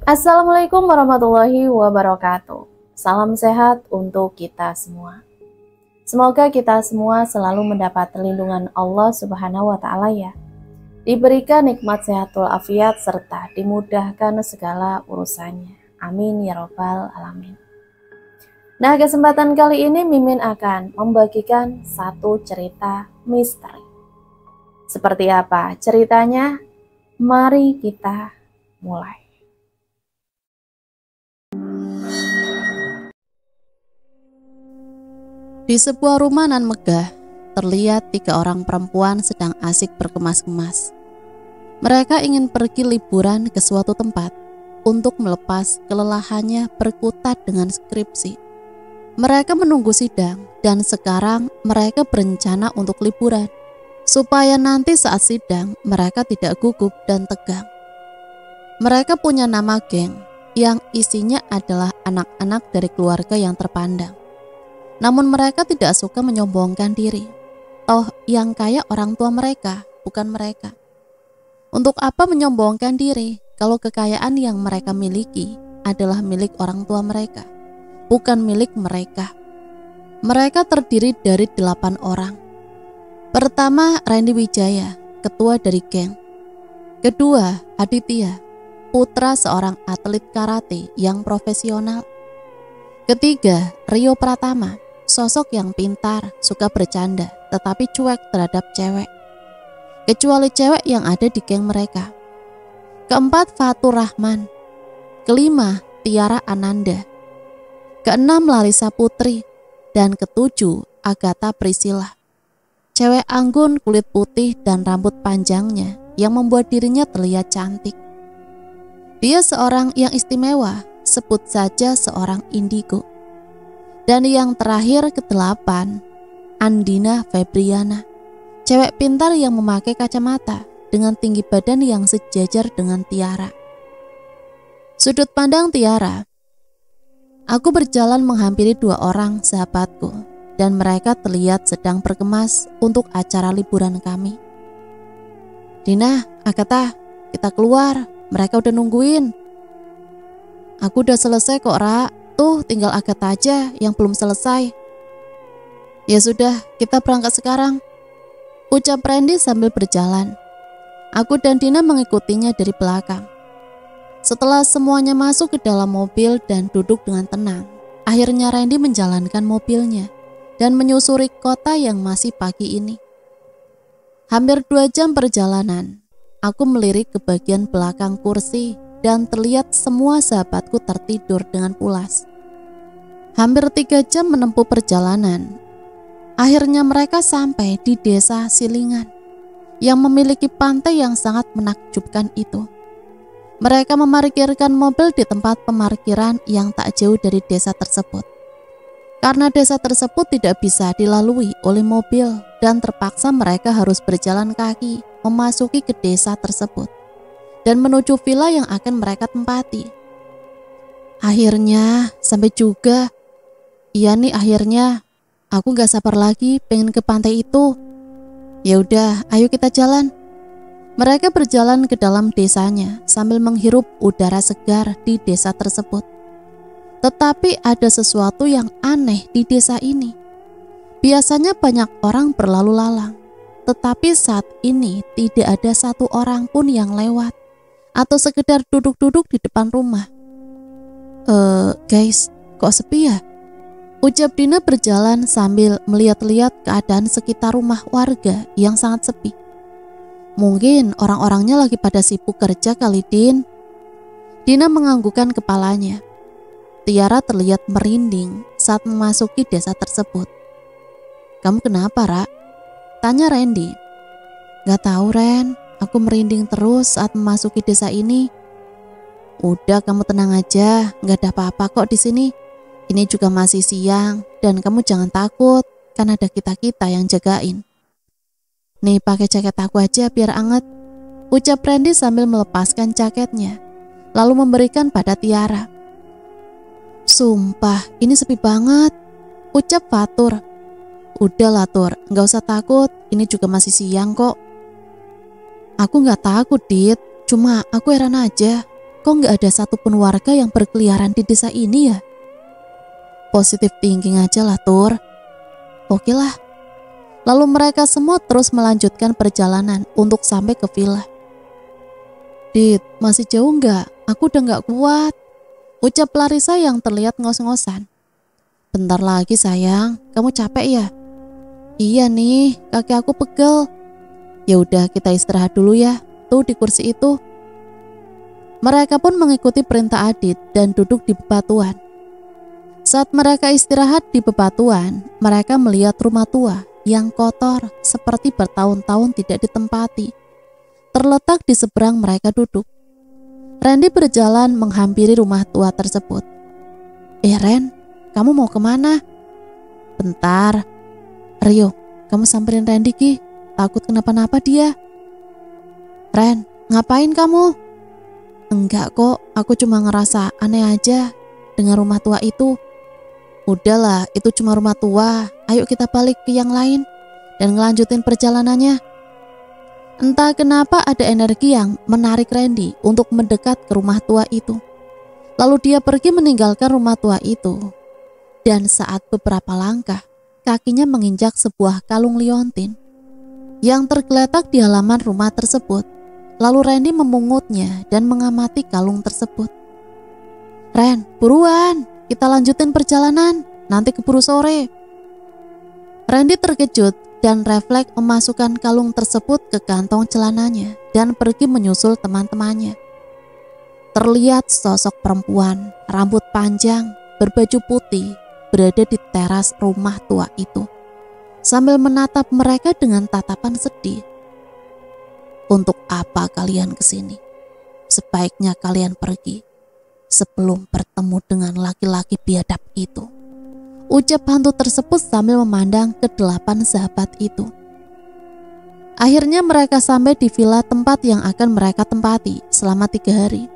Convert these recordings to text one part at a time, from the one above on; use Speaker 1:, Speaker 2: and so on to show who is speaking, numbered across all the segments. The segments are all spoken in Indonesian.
Speaker 1: Assalamualaikum warahmatullahi wabarakatuh. Salam sehat untuk kita semua. Semoga kita semua selalu mendapat perlindungan Allah Subhanahu wa Ta'ala ya. Diberikan nikmat sehatul afiat serta dimudahkan segala urusannya. Amin ya Rabbal Alamin. Nah, kesempatan kali ini Mimin akan membagikan satu cerita misteri. Seperti apa ceritanya? Mari kita mulai.
Speaker 2: Di sebuah rumah nan megah, terlihat 3 orang perempuan sedang asik berkemas-kemas. Mereka ingin pergi liburan ke suatu tempat untuk melepas kelelahannya berkutat dengan skripsi. Mereka menunggu sidang dan sekarang mereka berencana untuk liburan, supaya nanti saat sidang mereka tidak gugup dan tegang. Mereka punya nama geng yang isinya adalah anak-anak dari keluarga yang terpandang. Namun mereka tidak suka menyombongkan diri. Toh yang kaya orang tua mereka, bukan mereka. Untuk apa menyombongkan diri kalau kekayaan yang mereka miliki adalah milik orang tua mereka, bukan milik mereka. Mereka terdiri dari 8 orang. Pertama, Randy Wijaya, ketua dari geng. Kedua, Aditya, putra seorang atlet karate yang profesional. Ketiga, Rio Pratama, sosok yang pintar, suka bercanda, tetapi cuek terhadap cewek. Kecuali cewek yang ada di geng mereka. Keempat, Fatur Rahman. Kelima, Tiara Ananda. Keenam, Larissa Putri. Dan ketujuh, Agatha Priscilla. Cewek anggun, kulit putih dan rambut panjangnya yang membuat dirinya terlihat cantik. Dia seorang yang istimewa, sebut saja seorang indigo. Dan yang terakhir ke-8, Andina Febriana, cewek pintar yang memakai kacamata dengan tinggi badan yang sejajar dengan Tiara. Sudut pandang Tiara. Aku berjalan menghampiri 2 orang sahabatku dan mereka terlihat sedang berkemas untuk acara liburan kami. Dina, Agatha, kita keluar, mereka udah nungguin. Aku udah selesai kok, Ra. Tuh tinggal Agatha aja yang belum selesai. Ya sudah, kita berangkat sekarang, ucap Randy sambil berjalan. Aku dan Dina mengikutinya dari belakang. Setelah semuanya masuk ke dalam mobil dan duduk dengan tenang, akhirnya Randy menjalankan mobilnya dan menyusuri kota yang masih pagi ini. Hampir 2 jam perjalanan, aku melirik ke bagian belakang kursi dan terlihat semua sahabatku tertidur dengan pulas. Hampir 3 jam menempuh perjalanan. Akhirnya mereka sampai di desa Silingan yang memiliki pantai yang sangat menakjubkan itu. Mereka memarkirkan mobil di tempat pemarkiran yang tak jauh dari desa tersebut. Karena desa tersebut tidak bisa dilalui oleh mobil dan terpaksa mereka harus berjalan kaki memasuki ke desa tersebut dan menuju villa yang akan mereka tempati. Akhirnya sampai juga. Iya nih, akhirnya aku gak sabar lagi pengen ke pantai itu. Ya udah, ayo kita jalan. Mereka berjalan ke dalam desanya sambil menghirup udara segar di desa tersebut. Tetapi ada sesuatu yang aneh di desa ini. Biasanya banyak orang berlalu lalang, tetapi saat ini tidak ada satu orang pun yang lewat atau sekedar duduk-duduk di depan rumah. Guys, kok sepi ya? Ucap Dina berjalan sambil melihat-lihat keadaan sekitar rumah warga yang sangat sepi. Mungkin orang-orangnya lagi pada sibuk kerja kali, Din. Dina menganggukkan kepalanya. Tiara terlihat merinding saat memasuki desa tersebut. Kamu kenapa, Ra? Tanya Randy. Gak tahu, Ren. Aku merinding terus saat memasuki desa ini. Udah, kamu tenang aja, gak ada apa-apa kok di sini. Ini juga masih siang dan kamu jangan takut, kan ada kita-kita yang jagain. Nih, pakai jaket aku aja biar anget, ucap Randy sambil melepaskan jaketnya, lalu memberikan pada Tiara. Sumpah, ini sepi banget, ucap Fatur. Udahlah Tur, gak usah takut, ini juga masih siang kok. Aku gak takut, Dit, cuma aku heran aja. kok nggak ada satupun warga yang berkeliaran di desa ini ya? Positive thinking aja lah, Tur. Oke lah. Lalu mereka semua terus melanjutkan perjalanan untuk sampai ke villa. Dit, masih jauh nggak? Aku udah nggak kuat, ucap Larissa yang terlihat ngos-ngosan. Bentar lagi sayang, kamu capek ya? Iya nih, kaki aku pegel. Ya udah kita istirahat dulu ya, tuh di kursi itu. Mereka pun mengikuti perintah Adit dan duduk di bebatuan. Saat mereka istirahat di bebatuan, mereka melihat rumah tua yang kotor seperti bertahun-tahun tidak ditempati, terletak di seberang mereka duduk. Randy berjalan menghampiri rumah tua tersebut. Ren, kamu mau kemana? Bentar. Rio, kamu samperin Randy Ki, takut kenapa-napa dia. Ren, ngapain kamu? Enggak kok, aku cuma ngerasa aneh aja dengan rumah tua itu. Udahlah, itu cuma rumah tua, ayo kita balik ke yang lain dan ngelanjutin perjalanannya. Entah kenapa ada energi yang menarik Randy untuk mendekat ke rumah tua itu. Lalu dia pergi meninggalkan rumah tua itu. Dan saat beberapa langkah, kakinya menginjak sebuah kalung liontin yang tergeletak di halaman rumah tersebut. Lalu Randy memungutnya dan mengamati kalung tersebut. Ren, buruan, kita lanjutin perjalanan, nanti keburu sore. Randy terkejut dan refleks memasukkan kalung tersebut ke kantong celananya dan pergi menyusul teman-temannya. Terlihat sosok perempuan, rambut panjang, berbaju putih, berada di teras rumah tua itu, sambil menatap mereka dengan tatapan sedih. Untuk apa kalian kesini? Sebaiknya kalian pergi sebelum bertemu dengan laki-laki biadab itu, ucap hantu tersebut sambil memandang ke 8 sahabat itu. Akhirnya mereka sampai di villa tempat yang akan mereka tempati selama 3 hari.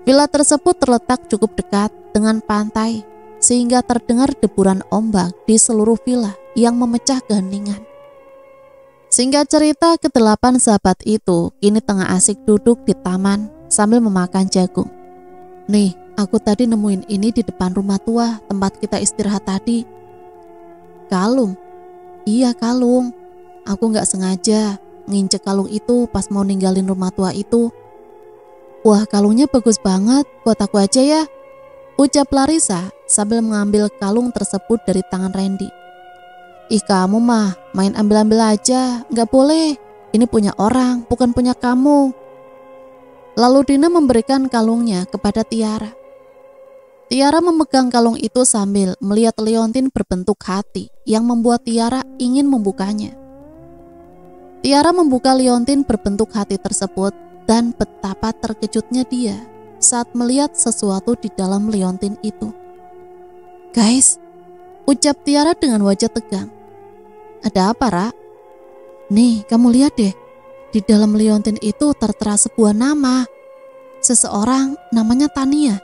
Speaker 2: Villa tersebut terletak cukup dekat dengan pantai sehingga terdengar deburan ombak di seluruh villa yang memecah keheningan. Singkat cerita, ke-8 sahabat itu kini tengah asik duduk di taman sambil memakan jagung. Nih, aku tadi nemuin ini di depan rumah tua tempat kita istirahat tadi. Kalung? Iya kalung. Aku gak sengaja nginjek kalung itu pas mau ninggalin rumah tua itu. Wah, kalungnya bagus banget, buat aku aja ya, ucap Larissa sambil mengambil kalung tersebut dari tangan Randy. Ih kamu mah main ambil-ambil aja, gak boleh, ini punya orang, bukan punya kamu. Lalu Dina memberikan kalungnya kepada Tiara. Tiara memegang kalung itu sambil melihat liontin berbentuk hati yang membuat Tiara ingin membukanya. Tiara membuka liontin berbentuk hati tersebut dan betapa terkejutnya dia saat melihat sesuatu di dalam liontin itu. Guys, ucap Tiara dengan wajah tegang. Ada apa, Ra? Nih, kamu lihat deh. Di dalam liontin itu tertera sebuah nama. Seseorang namanya Tania.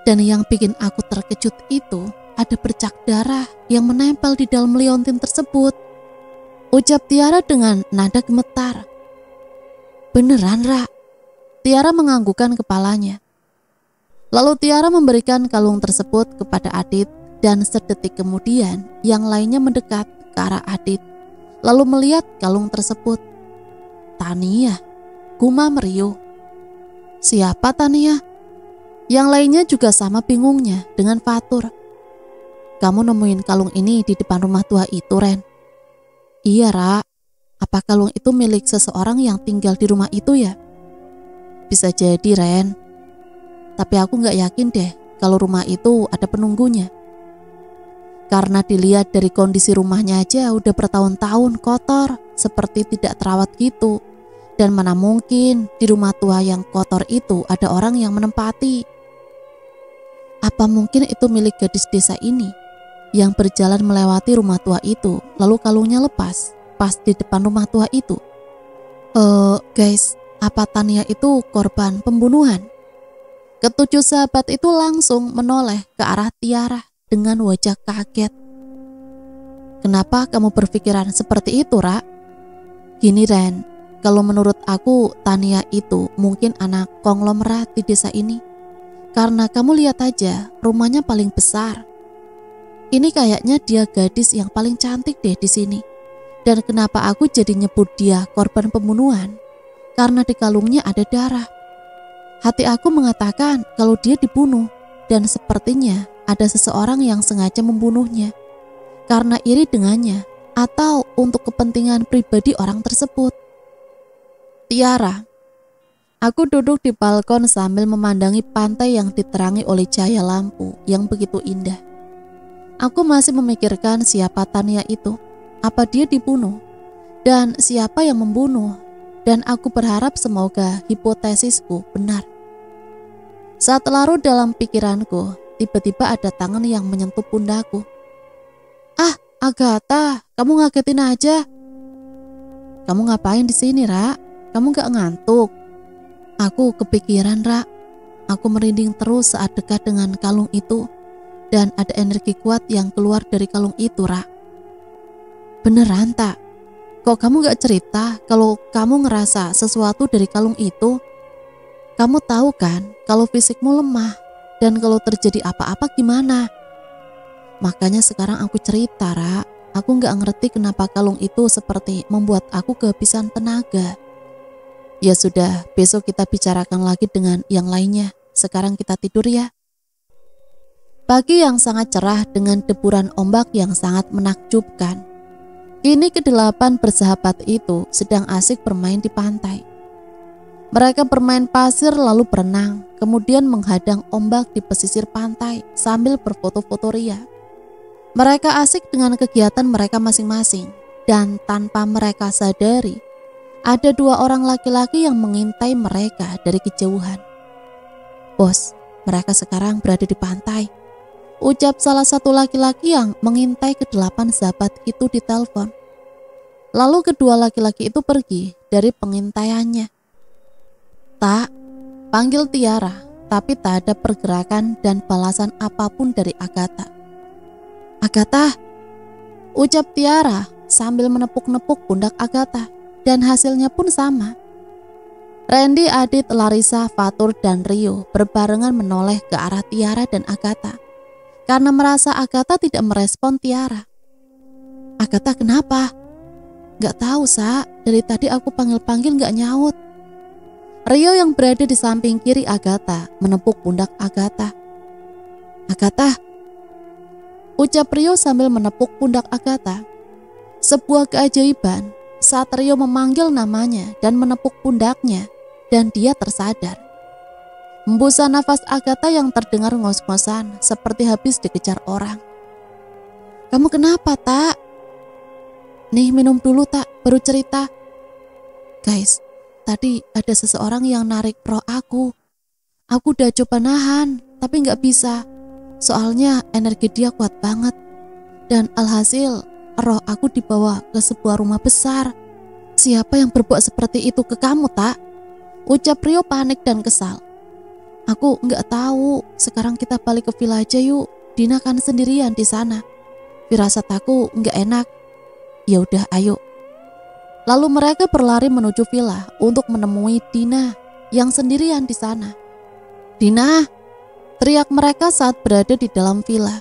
Speaker 2: Dan yang bikin aku terkejut itu ada bercak darah yang menempel di dalam liontin tersebut, ucap Tiara dengan nada gemetar. Beneran, Ra? Tiara menganggukkan kepalanya. Lalu Tiara memberikan kalung tersebut kepada Adit dan sedetik kemudian yang lainnya mendekat ke arah Adit lalu melihat kalung tersebut. Tania, gumam Rio. Siapa Tania? Yang lainnya juga sama bingungnya dengan Fatur. Kamu nemuin kalung ini di depan rumah tua itu, Ren? Iya, Ra. Apa kalung itu milik seseorang yang tinggal di rumah itu ya? Bisa jadi, Ren. Tapi aku gak yakin deh kalau rumah itu ada penunggunya. Karena dilihat dari kondisi rumahnya aja udah bertahun-tahun kotor, seperti tidak terawat gitu. Dan mana mungkin di rumah tua yang kotor itu ada orang yang menempati. Apa mungkin itu milik gadis desa ini yang berjalan melewati rumah tua itu, lalu kalungnya lepas pas di depan rumah tua itu? Guys, apa Tania itu korban pembunuhan? Ketujuh sahabat itu langsung menoleh ke arah Tiara dengan wajah kaget. Kenapa kamu berpikiran seperti itu, Ra? Gini, Ren, kalau menurut aku Tania itu mungkin anak konglomerat di desa ini. Karena kamu lihat aja, rumahnya paling besar. Ini kayaknya dia gadis yang paling cantik deh di sini. Dan kenapa aku jadi nyebut dia korban pembunuhan? Karena di kalungnya ada darah. Hati aku mengatakan kalau dia dibunuh, dan sepertinya ada seseorang yang sengaja membunuhnya karena iri dengannya atau untuk kepentingan pribadi orang tersebut. Tiara. Aku duduk di balkon sambil memandangi pantai yang diterangi oleh cahaya lampu yang begitu indah. Aku masih memikirkan siapa Tania itu, apa dia dibunuh, dan siapa yang membunuh, dan aku berharap semoga hipotesisku benar. Saat larut dalam pikiranku, tiba-tiba ada tangan yang menyentuh pundakku. "Ah, Agatha, kamu ngagetin aja." "Kamu ngapain di sini, Ra? Kamu gak ngantuk?" Aku kepikiran, Ra. Aku merinding terus saat dekat dengan kalung itu, dan ada energi kuat yang keluar dari kalung itu, Ra. "Beneran, tak? Kok kamu gak cerita kalau kamu ngerasa sesuatu dari kalung itu? Kamu tahu kan kalau fisikmu lemah, dan kalau terjadi apa-apa gimana?" Makanya sekarang aku cerita, Ra. Aku gak ngerti kenapa kalung itu seperti membuat aku kehabisan tenaga. Ya sudah, besok kita bicarakan lagi dengan yang lainnya. Sekarang kita tidur ya. Pagi yang sangat cerah dengan deburan ombak yang sangat menakjubkan. Kini kedelapan bersahabat itu sedang asik bermain di pantai. Mereka bermain pasir lalu berenang, kemudian menghadang ombak di pesisir pantai sambil berfoto-foto ria. Mereka asik dengan kegiatan mereka masing-masing, dan tanpa mereka sadari, ada dua orang laki-laki yang mengintai mereka dari kejauhan. "Bos, mereka sekarang berada di pantai," ucap salah satu laki-laki yang mengintai kedelapan sahabat itu di telepon. Lalu kedua laki-laki itu pergi dari pengintaiannya. "Tak," panggil Tiara, tapi tak ada pergerakan dan balasan apapun dari Agatha. "Agatha," ucap Tiara sambil menepuk-nepuk pundak Agatha. Dan hasilnya pun sama. Randy, Adit, Larissa, Fatur, dan Rio berbarengan menoleh ke arah Tiara dan Agatha karena merasa Agatha tidak merespon Tiara. "Agatha kenapa?" "Gak tahu, Sa. Dari tadi aku panggil-panggil gak nyaut." Rio yang berada di samping kiri Agatha menepuk pundak Agatha. "Agatha," ucap Rio sambil menepuk pundak Agatha. Sebuah keajaiban saat Rio memanggil namanya dan menepuk pundaknya, dan dia tersadar. Hembusan nafas Agatha yang terdengar ngos-ngosan seperti habis dikejar orang. "Kamu kenapa, Tak?" "Nih, minum dulu, Tak, baru cerita." "Guys, tadi ada seseorang yang narik roh aku. Aku udah coba nahan, tapi gak bisa. Soalnya energi dia kuat banget. Dan alhasil roh aku dibawa ke sebuah rumah besar. Siapa yang berbuat seperti itu ke kamu, Tak?" ucap Rio panik dan kesal. "Aku nggak tahu. Sekarang kita balik ke villa aja yuk. Dina kan sendirian di sana. Firasat aku nggak enak." "Ya udah, ayo." Lalu mereka berlari menuju villa untuk menemui Dina yang sendirian di sana. "Dina!" teriak mereka saat berada di dalam villa.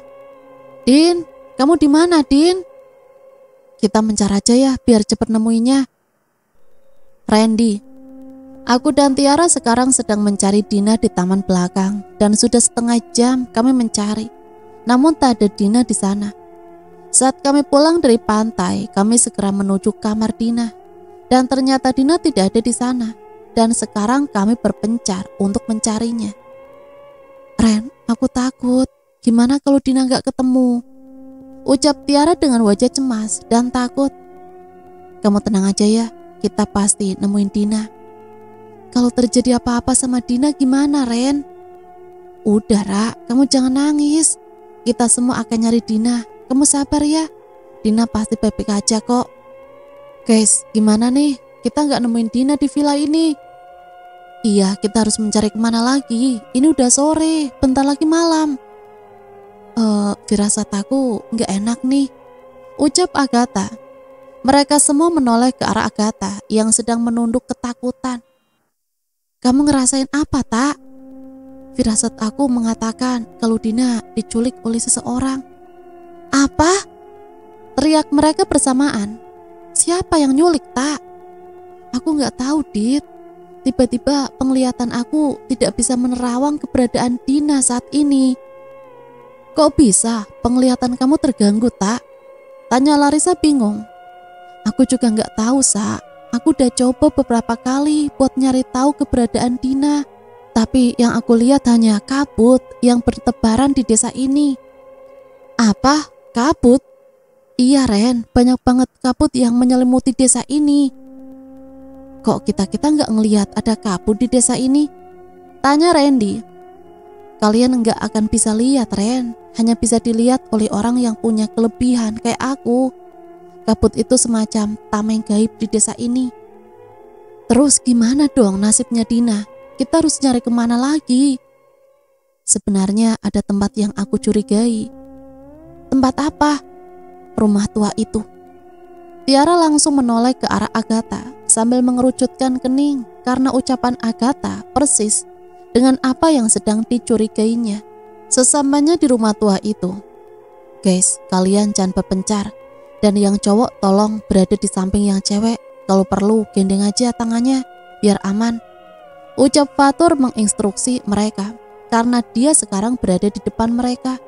Speaker 2: "Din, kamu di mana, Din?" "Kita mencari aja ya, biar cepat nemuinya." "Randy, aku dan Tiara sekarang sedang mencari Dina di taman belakang, dan sudah setengah jam kami mencari, namun tak ada Dina di sana. Saat kami pulang dari pantai, kami segera menuju kamar Dina, dan ternyata Dina tidak ada di sana, dan sekarang kami berpencar untuk mencarinya." "Ren, aku takut. Gimana kalau Dina gak ketemu?" ucap Tiara dengan wajah cemas dan takut. "Kamu tenang aja ya, kita pasti nemuin Dina." "Kalau terjadi apa-apa sama Dina gimana, Ren?" "Udah, Ra, kamu jangan nangis. Kita semua akan nyari Dina. Kamu sabar ya. Dina pasti baik-baik aja kok." "Guys, gimana nih? Kita gak nemuin Dina di villa ini." "Iya, kita harus mencari kemana lagi? Ini udah sore, bentar lagi malam." Firasat aku nggak enak nih," ucap Agatha. Mereka semua menoleh ke arah Agatha yang sedang menunduk ketakutan. "Kamu ngerasain apa, Tak?" "Firasat aku mengatakan kalau Dina diculik oleh seseorang." "Apa?" teriak mereka bersamaan. "Siapa yang nyulik, Tak?" "Aku nggak tahu, Dit. Tiba-tiba penglihatan aku tidak bisa menerawang keberadaan Dina saat ini." "Kok bisa penglihatan kamu terganggu, Tak?" tanya Larissa bingung. "Aku juga nggak tahu, Sa. Aku udah coba beberapa kali buat nyari tahu keberadaan Dina, tapi yang aku lihat hanya kabut yang bertebaran di desa ini." "Apa? Kabut?" "Iya, Ren, banyak banget kabut yang menyelimuti desa ini." "Kok kita nggak ngelihat ada kabut di desa ini?" tanya Randy. "Kalian nggak akan bisa lihat, Ren. Hanya bisa dilihat oleh orang yang punya kelebihan kayak aku. Kabut itu semacam tameng gaib di desa ini." "Terus gimana dong nasibnya Dina? Kita harus nyari kemana lagi?" "Sebenarnya ada tempat yang aku curigai." "Tempat apa?" "Rumah tua itu." Tiara langsung menoleh ke arah Agatha sambil mengerucutkan kening karena ucapan Agatha persis dengan apa yang sedang dicurigainya. Sesampainya di rumah tua itu, "Guys, kalian jangan berpencar. Dan yang cowok tolong berada di samping yang cewek. Kalau perlu gendeng aja tangannya biar aman," ucap Fatur menginstruksi mereka karena dia sekarang berada di depan mereka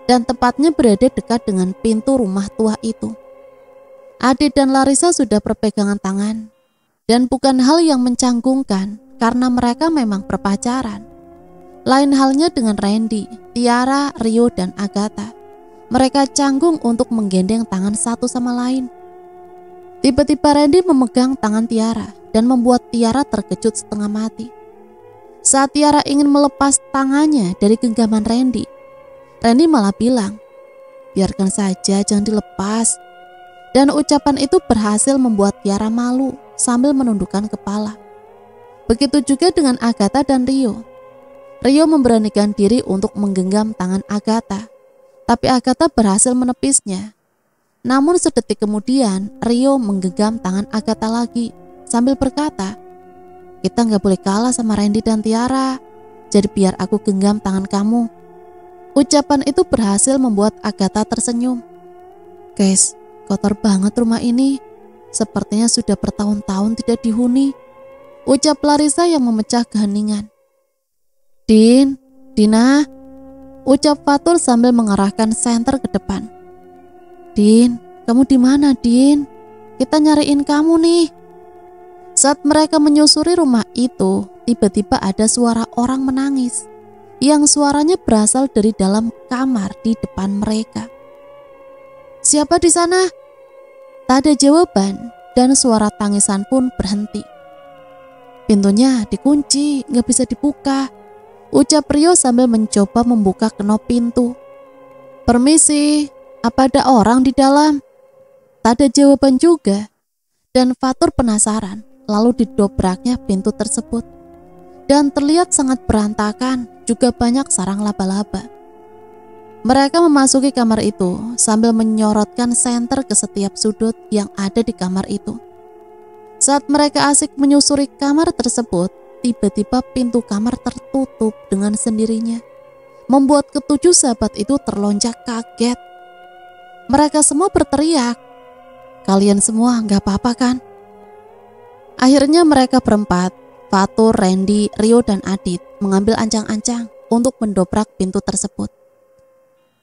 Speaker 2: dan tepatnya berada dekat dengan pintu rumah tua itu. Adit dan Larissa sudah berpegangan tangan dan bukan hal yang mencanggungkan karena mereka memang berpacaran. Lain halnya dengan Randy, Tiara, Rio, dan Agatha. Mereka canggung untuk menggendeng tangan satu sama lain. Tiba-tiba Randy memegang tangan Tiara dan membuat Tiara terkejut setengah mati. Saat Tiara ingin melepas tangannya dari genggaman Randy malah bilang, "Biarkan saja, jangan dilepas." Dan ucapan itu berhasil membuat Tiara malu sambil menundukkan kepala. Begitu juga dengan Agatha dan Rio. Rio memberanikan diri untuk menggenggam tangan Agatha, tapi Agatha berhasil menepisnya. Namun sedetik kemudian Rio menggenggam tangan Agatha lagi sambil berkata, "Kita nggak boleh kalah sama Randy dan Tiara, jadi biar aku genggam tangan kamu." Ucapan itu berhasil membuat Agatha tersenyum. "Guys, kotor banget rumah ini. Sepertinya sudah bertahun-tahun tidak dihuni," ucap Larissa yang memecah keheningan. Dina, ucap Fatur sambil mengarahkan senter ke depan. "Din, kamu di mana, Din? Kita nyariin kamu nih." Saat mereka menyusuri rumah itu, tiba-tiba ada suara orang menangis yang suaranya berasal dari dalam kamar di depan mereka. "Siapa di sana?" Tak ada jawaban dan suara tangisan pun berhenti. "Pintunya dikunci, gak bisa dibuka," ucap Rio sambil mencoba membuka kenop pintu. "Permisi, apa ada orang di dalam?" Tak ada jawaban juga dan Fatur penasaran, lalu didobraknya pintu tersebut dan terlihat sangat berantakan, juga banyak sarang laba-laba. Mereka memasuki kamar itu sambil menyorotkan senter ke setiap sudut yang ada di kamar itu. Saat mereka asik menyusuri kamar tersebut, tiba-tiba pintu kamar tertutup dengan sendirinya, membuat ketujuh sahabat itu terlonjak kaget. Mereka semua berteriak, "Kalian semua gak apa-apa kan?" Akhirnya mereka berempat, Fatur, Randy, Rio, dan Adit, mengambil ancang-ancang untuk mendobrak pintu tersebut.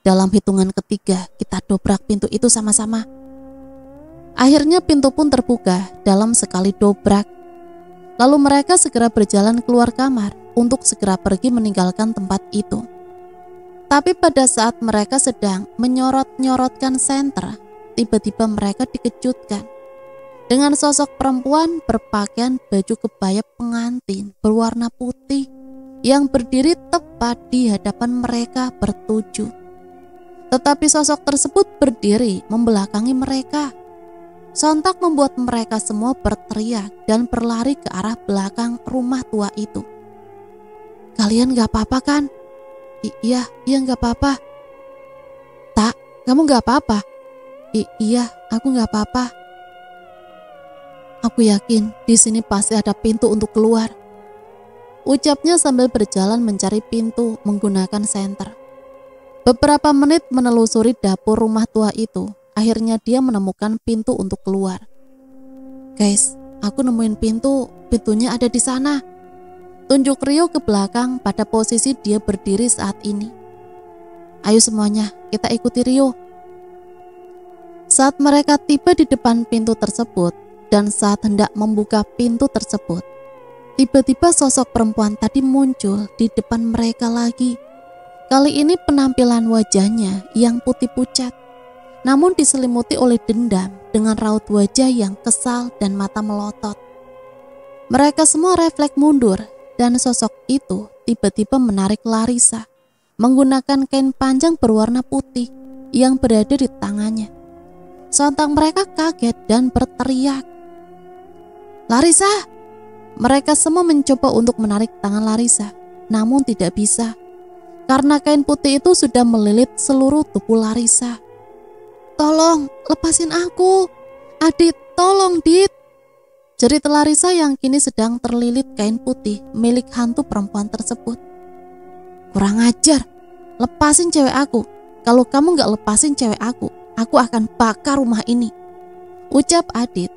Speaker 2: Dalam hitungan ketiga, kita dobrak pintu itu sama-sama. Akhirnya pintu pun terbuka dalam sekali dobrak. Lalu mereka segera berjalan keluar kamar untuk segera pergi meninggalkan tempat itu. Tapi pada saat mereka sedang menyorot-nyorotkan senter, tiba-tiba mereka dikejutkan dengan sosok perempuan berpakaian baju kebaya pengantin berwarna putih yang berdiri tepat di hadapan mereka bertujuh. Tetapi sosok tersebut berdiri membelakangi mereka. Sontak membuat mereka semua berteriak dan berlari ke arah belakang rumah tua itu. "Kalian gak apa-apa kan?" Iya gak apa-apa." "Tak, kamu gak apa-apa?" Iya, aku gak apa-apa." Aku yakin di sini pasti ada pintu untuk keluar, ucapnya sambil berjalan mencari pintu menggunakan senter. Beberapa menit menelusuri dapur rumah tua itu, akhirnya dia menemukan pintu untuk keluar. Guys, aku nemuin pintu, pintunya ada di sana. Tunjuk Rio ke belakang pada posisi dia berdiri saat ini. Ayo semuanya, kita ikuti Rio. Saat mereka tiba di depan pintu tersebut dan saat hendak membuka pintu tersebut, tiba-tiba sosok perempuan tadi muncul di depan mereka lagi. Kali ini penampilan wajahnya yang putih pucat, namun diselimuti oleh dendam dengan raut wajah yang kesal dan mata melotot. Mereka semua refleks mundur dan sosok itu tiba-tiba menarik Larissa menggunakan kain panjang berwarna putih yang berada di tangannya. Sontak mereka kaget dan berteriak, "Larissa!" Mereka semua mencoba untuk menarik tangan Larissa, namun tidak bisa karena kain putih itu sudah melilit seluruh tubuh Larissa. "Tolong, lepasin aku. Adit, tolong, Dit!" Jerit Larissa yang kini sedang terlilit kain putih milik hantu perempuan tersebut. "Kurang ajar, lepasin cewek aku. Kalau kamu gak lepasin cewek aku akan bakar rumah ini," ucap Adit.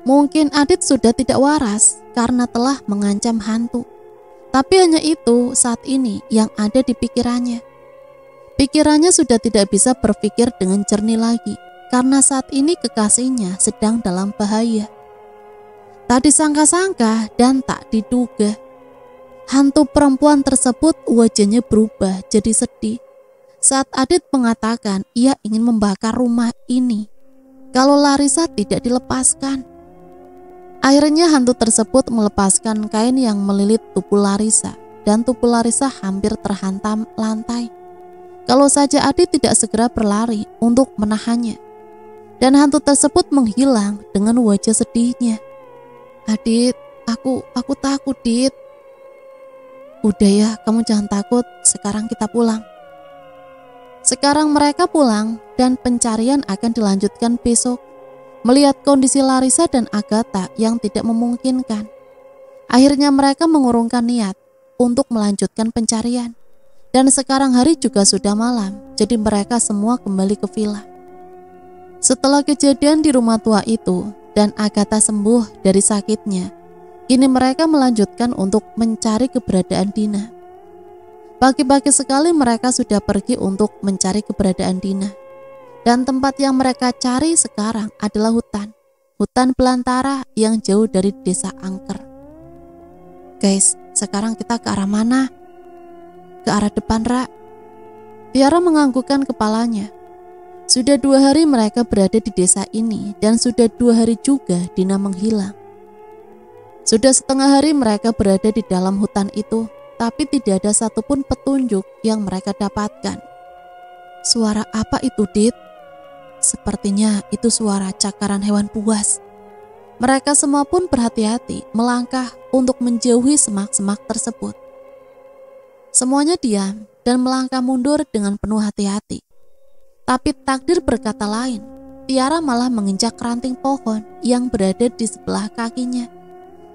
Speaker 2: Mungkin Adit sudah tidak waras karena telah mengancam hantu. Tapi hanya itu saat ini yang ada di pikirannya. Pikirannya sudah tidak bisa berpikir dengan jernih lagi karena saat ini kekasihnya sedang dalam bahaya. Tak disangka-sangka dan tak diduga, hantu perempuan tersebut wajahnya berubah jadi sedih saat Adit mengatakan ia ingin membakar rumah ini kalau Larissa tidak dilepaskan. Akhirnya hantu tersebut melepaskan kain yang melilit tubuh Larissa dan tubuh Larissa hampir terhantam lantai. Kalau saja Adit tidak segera berlari untuk menahannya, dan hantu tersebut menghilang dengan wajah sedihnya. "Adit, aku takut, Dit." "Udah ya, kamu jangan takut, sekarang kita pulang." Sekarang mereka pulang dan pencarian akan dilanjutkan besok. Melihat kondisi Larissa dan Agatha yang tidak memungkinkan, akhirnya mereka mengurungkan niat untuk melanjutkan pencarian. Dan sekarang hari juga sudah malam, jadi mereka semua kembali ke villa. Setelah kejadian di rumah tua itu dan Agatha sembuh dari sakitnya, kini mereka melanjutkan untuk mencari keberadaan Dina. Pagi-pagi sekali mereka sudah pergi untuk mencari keberadaan Dina. Dan tempat yang mereka cari sekarang adalah hutan belantara yang jauh dari desa angker. "Guys, sekarang kita ke arah mana?" "Ke arah depan, Ra." Tiara menganggukkan kepalanya. Sudah 2 hari mereka berada di desa ini dan sudah 2 hari juga Dina menghilang. Sudah setengah hari mereka berada di dalam hutan itu, tapi tidak ada satupun petunjuk yang mereka dapatkan. "Suara apa itu, Dit?" "Sepertinya itu suara cakaran hewan buas." Mereka semua pun berhati-hati melangkah untuk menjauhi semak-semak tersebut. Semuanya diam dan melangkah mundur dengan penuh hati-hati. Tapi takdir berkata lain. Tiara malah menginjak ranting pohon yang berada di sebelah kakinya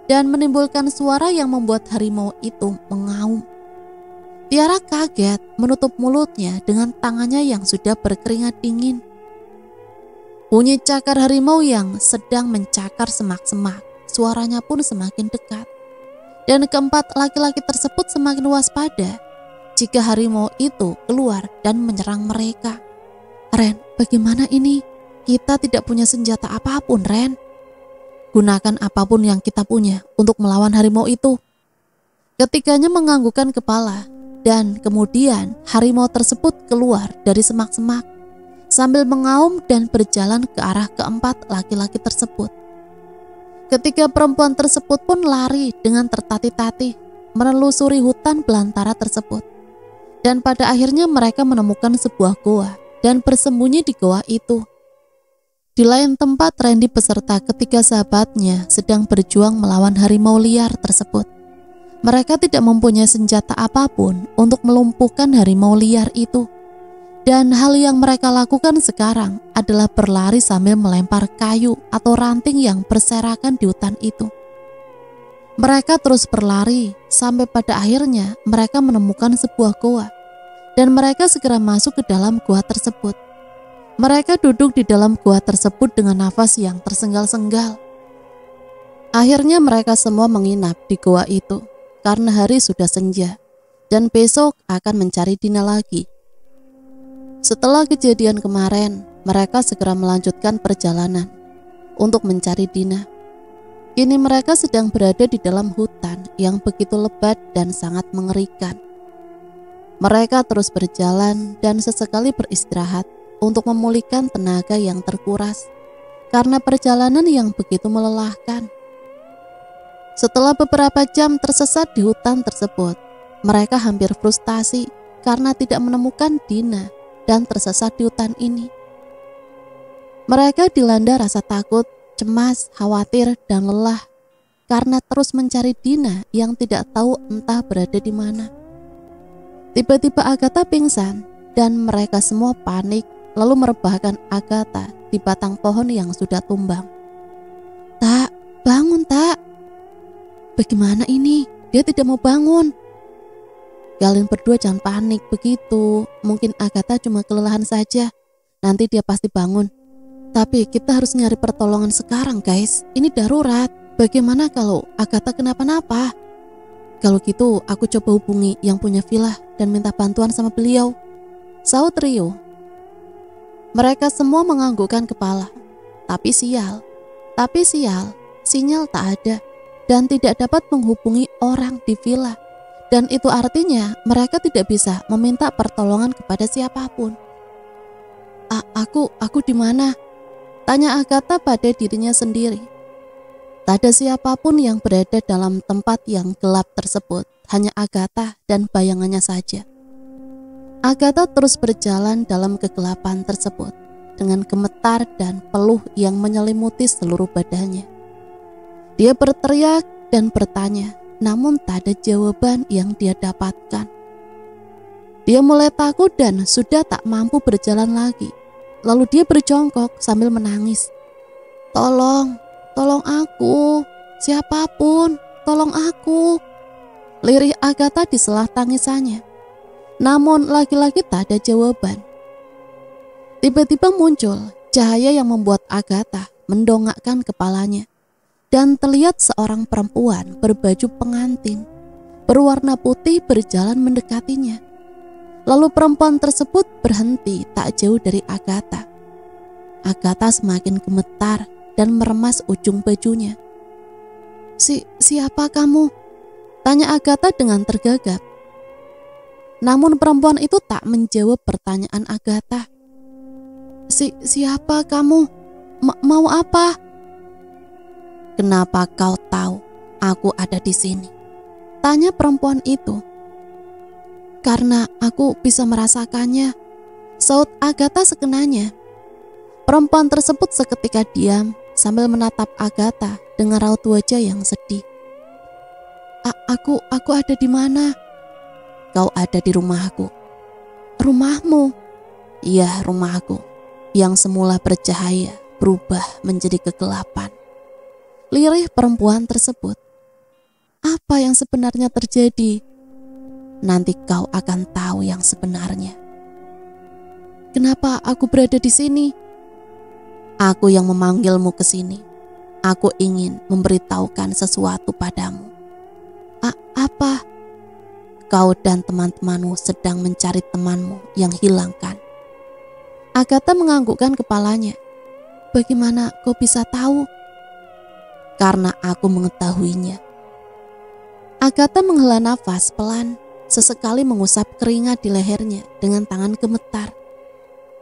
Speaker 2: dan menimbulkan suara yang membuat harimau itu mengaum. Tiara kaget menutup mulutnya dengan tangannya yang sudah berkeringat dingin. Bunyi cakar harimau yang sedang mencakar semak-semak, suaranya pun semakin dekat. Dan keempat laki-laki tersebut semakin waspada jika harimau itu keluar dan menyerang mereka. "Ren, bagaimana ini? Kita tidak punya senjata apapun, Ren." "Gunakan apapun yang kita punya untuk melawan harimau itu." Ketiganya menganggukkan kepala dan kemudian harimau tersebut keluar dari semak-semak sambil mengaum dan berjalan ke arah keempat laki-laki tersebut. Ketiga perempuan tersebut pun lari dengan tertatih-tatih menelusuri hutan belantara tersebut. Dan pada akhirnya mereka menemukan sebuah goa dan bersembunyi di goa itu. Di lain tempat, Randy beserta ketiga sahabatnya sedang berjuang melawan harimau liar tersebut. Mereka tidak mempunyai senjata apapun untuk melumpuhkan harimau liar itu. Dan hal yang mereka lakukan sekarang adalah berlari sambil melempar kayu atau ranting yang berserakan di hutan itu. Mereka terus berlari sampai pada akhirnya mereka menemukan sebuah goa dan mereka segera masuk ke dalam goa tersebut. Mereka duduk di dalam goa tersebut dengan nafas yang tersenggal-senggal. Akhirnya mereka semua menginap di goa itu karena hari sudah senja dan besok akan mencari Dina lagi. Setelah kejadian kemarin, mereka segera melanjutkan perjalanan untuk mencari Dina. Kini mereka sedang berada di dalam hutan yang begitu lebat dan sangat mengerikan. Mereka terus berjalan dan sesekali beristirahat untuk memulihkan tenaga yang terkuras karena perjalanan yang begitu melelahkan. Setelah beberapa jam tersesat di hutan tersebut, mereka hampir frustasi karena tidak menemukan Dina dan tersesat di hutan ini. Mereka dilanda rasa takut, cemas, khawatir, dan lelah karena terus mencari Dina yang tidak tahu entah berada di mana. Tiba-tiba Agatha pingsan dan mereka semua panik lalu merebahkan Agatha di batang pohon yang sudah tumbang. "Tak, bangun tak. Bagaimana ini? Dia tidak mau bangun." "Kalian berdua jangan panik begitu. Mungkin Agatha cuma kelelahan saja. Nanti dia pasti bangun. Tapi kita harus nyari pertolongan sekarang guys. Ini darurat. Bagaimana kalau Agatha kenapa-napa?" "Kalau gitu aku coba hubungi yang punya villa dan minta bantuan sama beliau," sahut Rio. Mereka semua menganggukkan kepala. Tapi sial, sinyal tak ada dan tidak dapat menghubungi orang di villa. Dan itu artinya mereka tidak bisa meminta pertolongan kepada siapapun. Aku di mana?" tanya Agatha pada dirinya sendiri. Tak ada siapapun yang berada dalam tempat yang gelap tersebut, hanya Agatha dan bayangannya saja. Agatha terus berjalan dalam kegelapan tersebut dengan gemetar dan peluh yang menyelimuti seluruh badannya. Dia berteriak dan bertanya, namun tak ada jawaban yang dia dapatkan. Dia mulai takut dan sudah tak mampu berjalan lagi. Lalu dia berjongkok sambil menangis. Tolong aku, siapapun, tolong aku," lirih Agatha di sela tangisannya. Namun lagi-lagi tak ada jawaban. Tiba-tiba muncul cahaya yang membuat Agatha mendongakkan kepalanya. Dan terlihat seorang perempuan berbaju pengantin berwarna putih berjalan mendekatinya. Lalu perempuan tersebut berhenti tak jauh dari Agatha. Agatha semakin gemetar dan meremas ujung bajunya. Siapa kamu?" tanya Agatha dengan tergagap. Namun perempuan itu tak menjawab pertanyaan Agatha. Siapa kamu? Mau apa?" "Kenapa kau tahu aku ada di sini?" tanya perempuan itu. "Karena aku bisa merasakannya," sahut Agatha sekenanya. Perempuan tersebut seketika diam sambil menatap Agatha dengan raut wajah yang sedih. Aku ada di mana?" "Kau ada di rumahku." "Rumahmu?" "Iya, rumahku yang semula bercahaya berubah menjadi kegelapan," lirih perempuan tersebut. "Apa yang sebenarnya terjadi?" "Nanti kau akan tahu yang sebenarnya." "Kenapa aku berada di sini?" "Aku yang memanggilmu ke sini. Aku ingin memberitahukan sesuatu padamu." Apa?" "Kau dan teman-temanmu sedang mencari temanmu yang hilang kan?" Agatha menganggukkan kepalanya. "Bagaimana kau bisa tahu?" "Karena aku mengetahuinya." Agatha menghela nafas pelan, sesekali mengusap keringat di lehernya dengan tangan gemetar.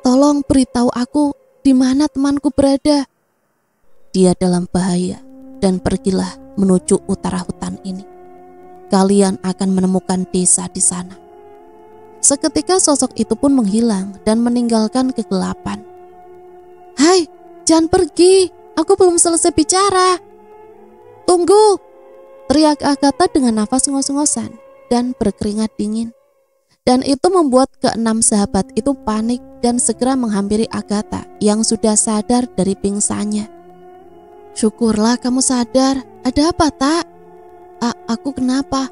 Speaker 2: "Tolong beritahu aku di mana temanku berada." "Dia dalam bahaya dan pergilah menuju utara hutan ini. Kalian akan menemukan desa di sana." Seketika sosok itu pun menghilang dan meninggalkan kegelapan. "Hai, jangan pergi, aku belum selesai bicara." "Tunggu!" teriak Agatha dengan nafas ngos-ngosan dan berkeringat dingin. Dan itu membuat keenam sahabat itu panik dan segera menghampiri Agatha yang sudah sadar dari pingsannya. "Syukurlah kamu sadar. Ada apa, Tak?" Aku kenapa?"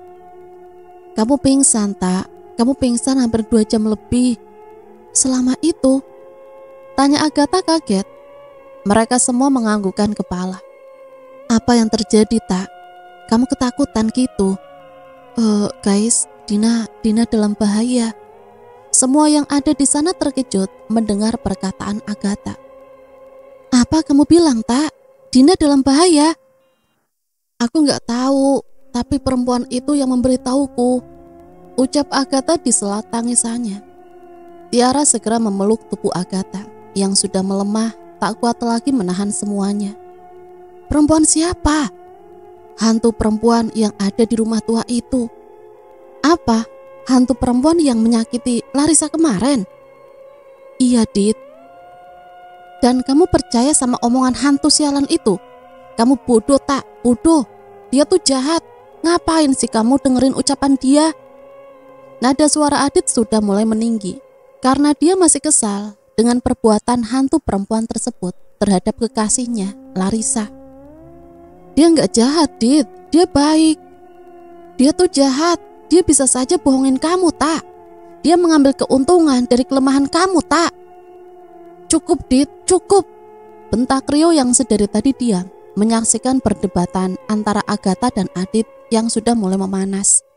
Speaker 2: "Kamu pingsan, Tak. Kamu pingsan hampir 2 jam lebih." "Selama itu?" tanya Agatha kaget. Mereka semua menganggukkan kepala. "Apa yang terjadi, Tak? Kamu ketakutan gitu?" Guys, Dina dalam bahaya." Semua yang ada di sana terkejut mendengar perkataan Agatha. "Apa kamu bilang, Tak? Dina dalam bahaya?" "Aku nggak tahu, tapi perempuan itu yang memberitahuku," ucap Agatha di sela tangisannya. Tiara segera memeluk tubuh Agatha yang sudah melemah, tak kuat lagi menahan semuanya. "Perempuan siapa?" "Hantu perempuan yang ada di rumah tua itu." "Apa? Hantu perempuan yang menyakiti Larissa kemarin?" "Iya, Dit." "Dan kamu percaya sama omongan hantu sialan itu? Kamu bodoh, Tak, bodoh. Dia tuh jahat. Ngapain sih kamu dengerin ucapan dia?" Nada suara Adit sudah mulai meninggi karena dia masih kesal dengan perbuatan hantu perempuan tersebut terhadap kekasihnya, Larissa. "Dia nggak jahat, Dit. Dia baik." "Dia tuh jahat. Dia bisa saja bohongin kamu, Tak. Dia mengambil keuntungan dari kelemahan kamu, Tak." "Cukup, Dit, cukup," bentak Rio yang sedari tadi diam menyaksikan perdebatan antara Agatha dan Adit yang sudah mulai memanas.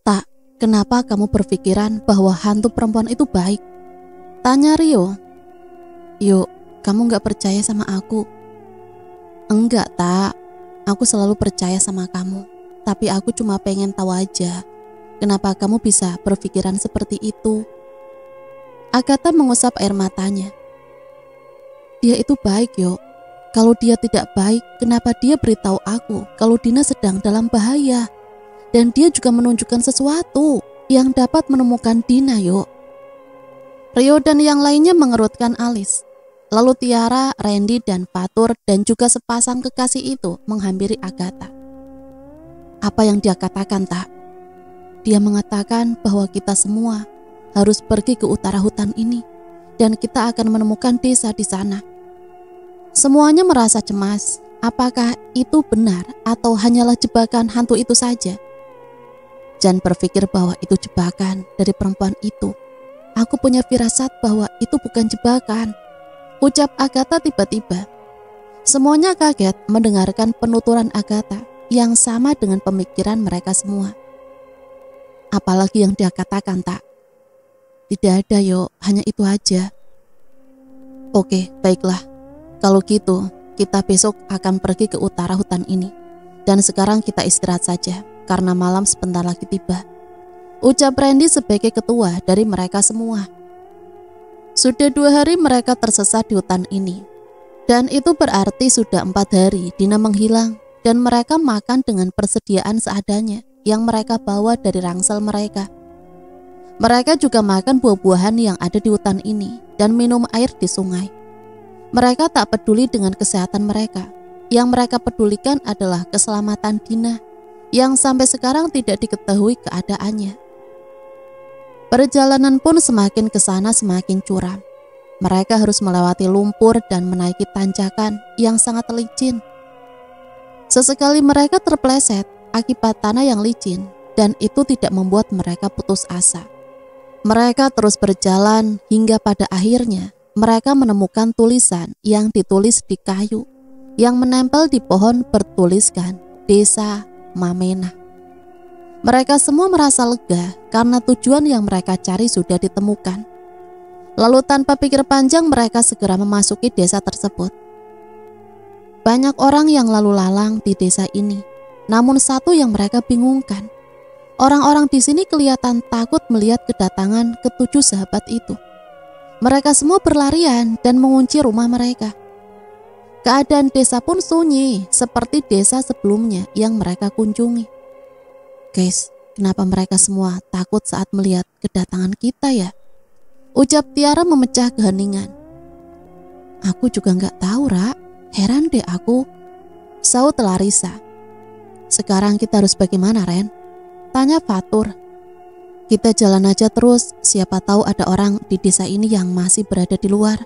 Speaker 2: "Tak, kenapa kamu berpikiran bahwa hantu perempuan itu baik?" tanya Rio. "Yuk, kamu gak percaya sama aku?" "Enggak, Tak. Aku selalu percaya sama kamu. Tapi aku cuma pengen tahu aja, kenapa kamu bisa berpikiran seperti itu?" Agatha mengusap air matanya. "Dia itu baik, Yo. Kalau dia tidak baik, kenapa dia beritahu aku kalau Dina sedang dalam bahaya? Dan dia juga menunjukkan sesuatu yang dapat menemukan Dina, Yo." Rio dan yang lainnya mengerutkan alis. Lalu Tiara, Randy, dan Fatur dan juga sepasang kekasih itu menghampiri Agatha. "Apa yang dia katakan, Tak?" "Dia mengatakan bahwa kita semua harus pergi ke utara hutan ini dan kita akan menemukan desa di sana." Semuanya merasa cemas. Apakah itu benar atau hanyalah jebakan hantu itu saja? Jangan berpikir bahwa itu jebakan dari perempuan itu. Aku punya firasat bahwa itu bukan jebakan, ucap Agatha tiba-tiba. Semuanya kaget mendengarkan penuturan Agatha yang sama dengan pemikiran mereka semua. "Apalagi yang dia katakan, Tak?" "Tidak ada, Yo, hanya itu aja." "Oke, baiklah. Kalau gitu, kita besok akan pergi ke utara hutan ini. Dan sekarang kita istirahat saja, karena malam sebentar lagi tiba," ucap Randy sebagai ketua dari mereka semua. Sudah 2 hari mereka tersesat di hutan ini. Dan itu berarti sudah 4 hari Dina menghilang dan mereka makan dengan persediaan seadanya yang mereka bawa dari rangsel mereka. Mereka juga makan buah-buahan yang ada di hutan ini dan minum air di sungai. Mereka tak peduli dengan kesehatan mereka. Yang mereka pedulikan adalah keselamatan Dina yang sampai sekarang tidak diketahui keadaannya. Perjalanan pun semakin ke sana semakin curam. Mereka harus melewati lumpur dan menaiki tanjakan yang sangat licin. Sesekali mereka terpeleset akibat tanah yang licin dan itu tidak membuat mereka putus asa. Mereka terus berjalan hingga pada akhirnya mereka menemukan tulisan yang ditulis di kayu yang menempel di pohon bertuliskan Desa Mamena. Mereka semua merasa lega karena tujuan yang mereka cari sudah ditemukan. Lalu tanpa pikir panjang mereka segera memasuki desa tersebut. Banyak orang yang lalu lalang di desa ini, namun satu yang mereka bingungkan. Orang-orang di sini kelihatan takut melihat kedatangan ketujuh sahabat itu. Mereka semua berlarian dan mengunci rumah mereka. Keadaan desa pun sunyi seperti desa sebelumnya yang mereka kunjungi. "Guys, kenapa mereka semua takut saat melihat kedatangan kita ya?" ucap Tiara memecah keheningan. "Aku juga nggak tahu, Ra. Heran deh aku," saut Larissa. "Sekarang kita harus bagaimana, Ren?" tanya Fatur. Kita jalan aja terus, siapa tahu ada orang di desa ini yang masih berada di luar.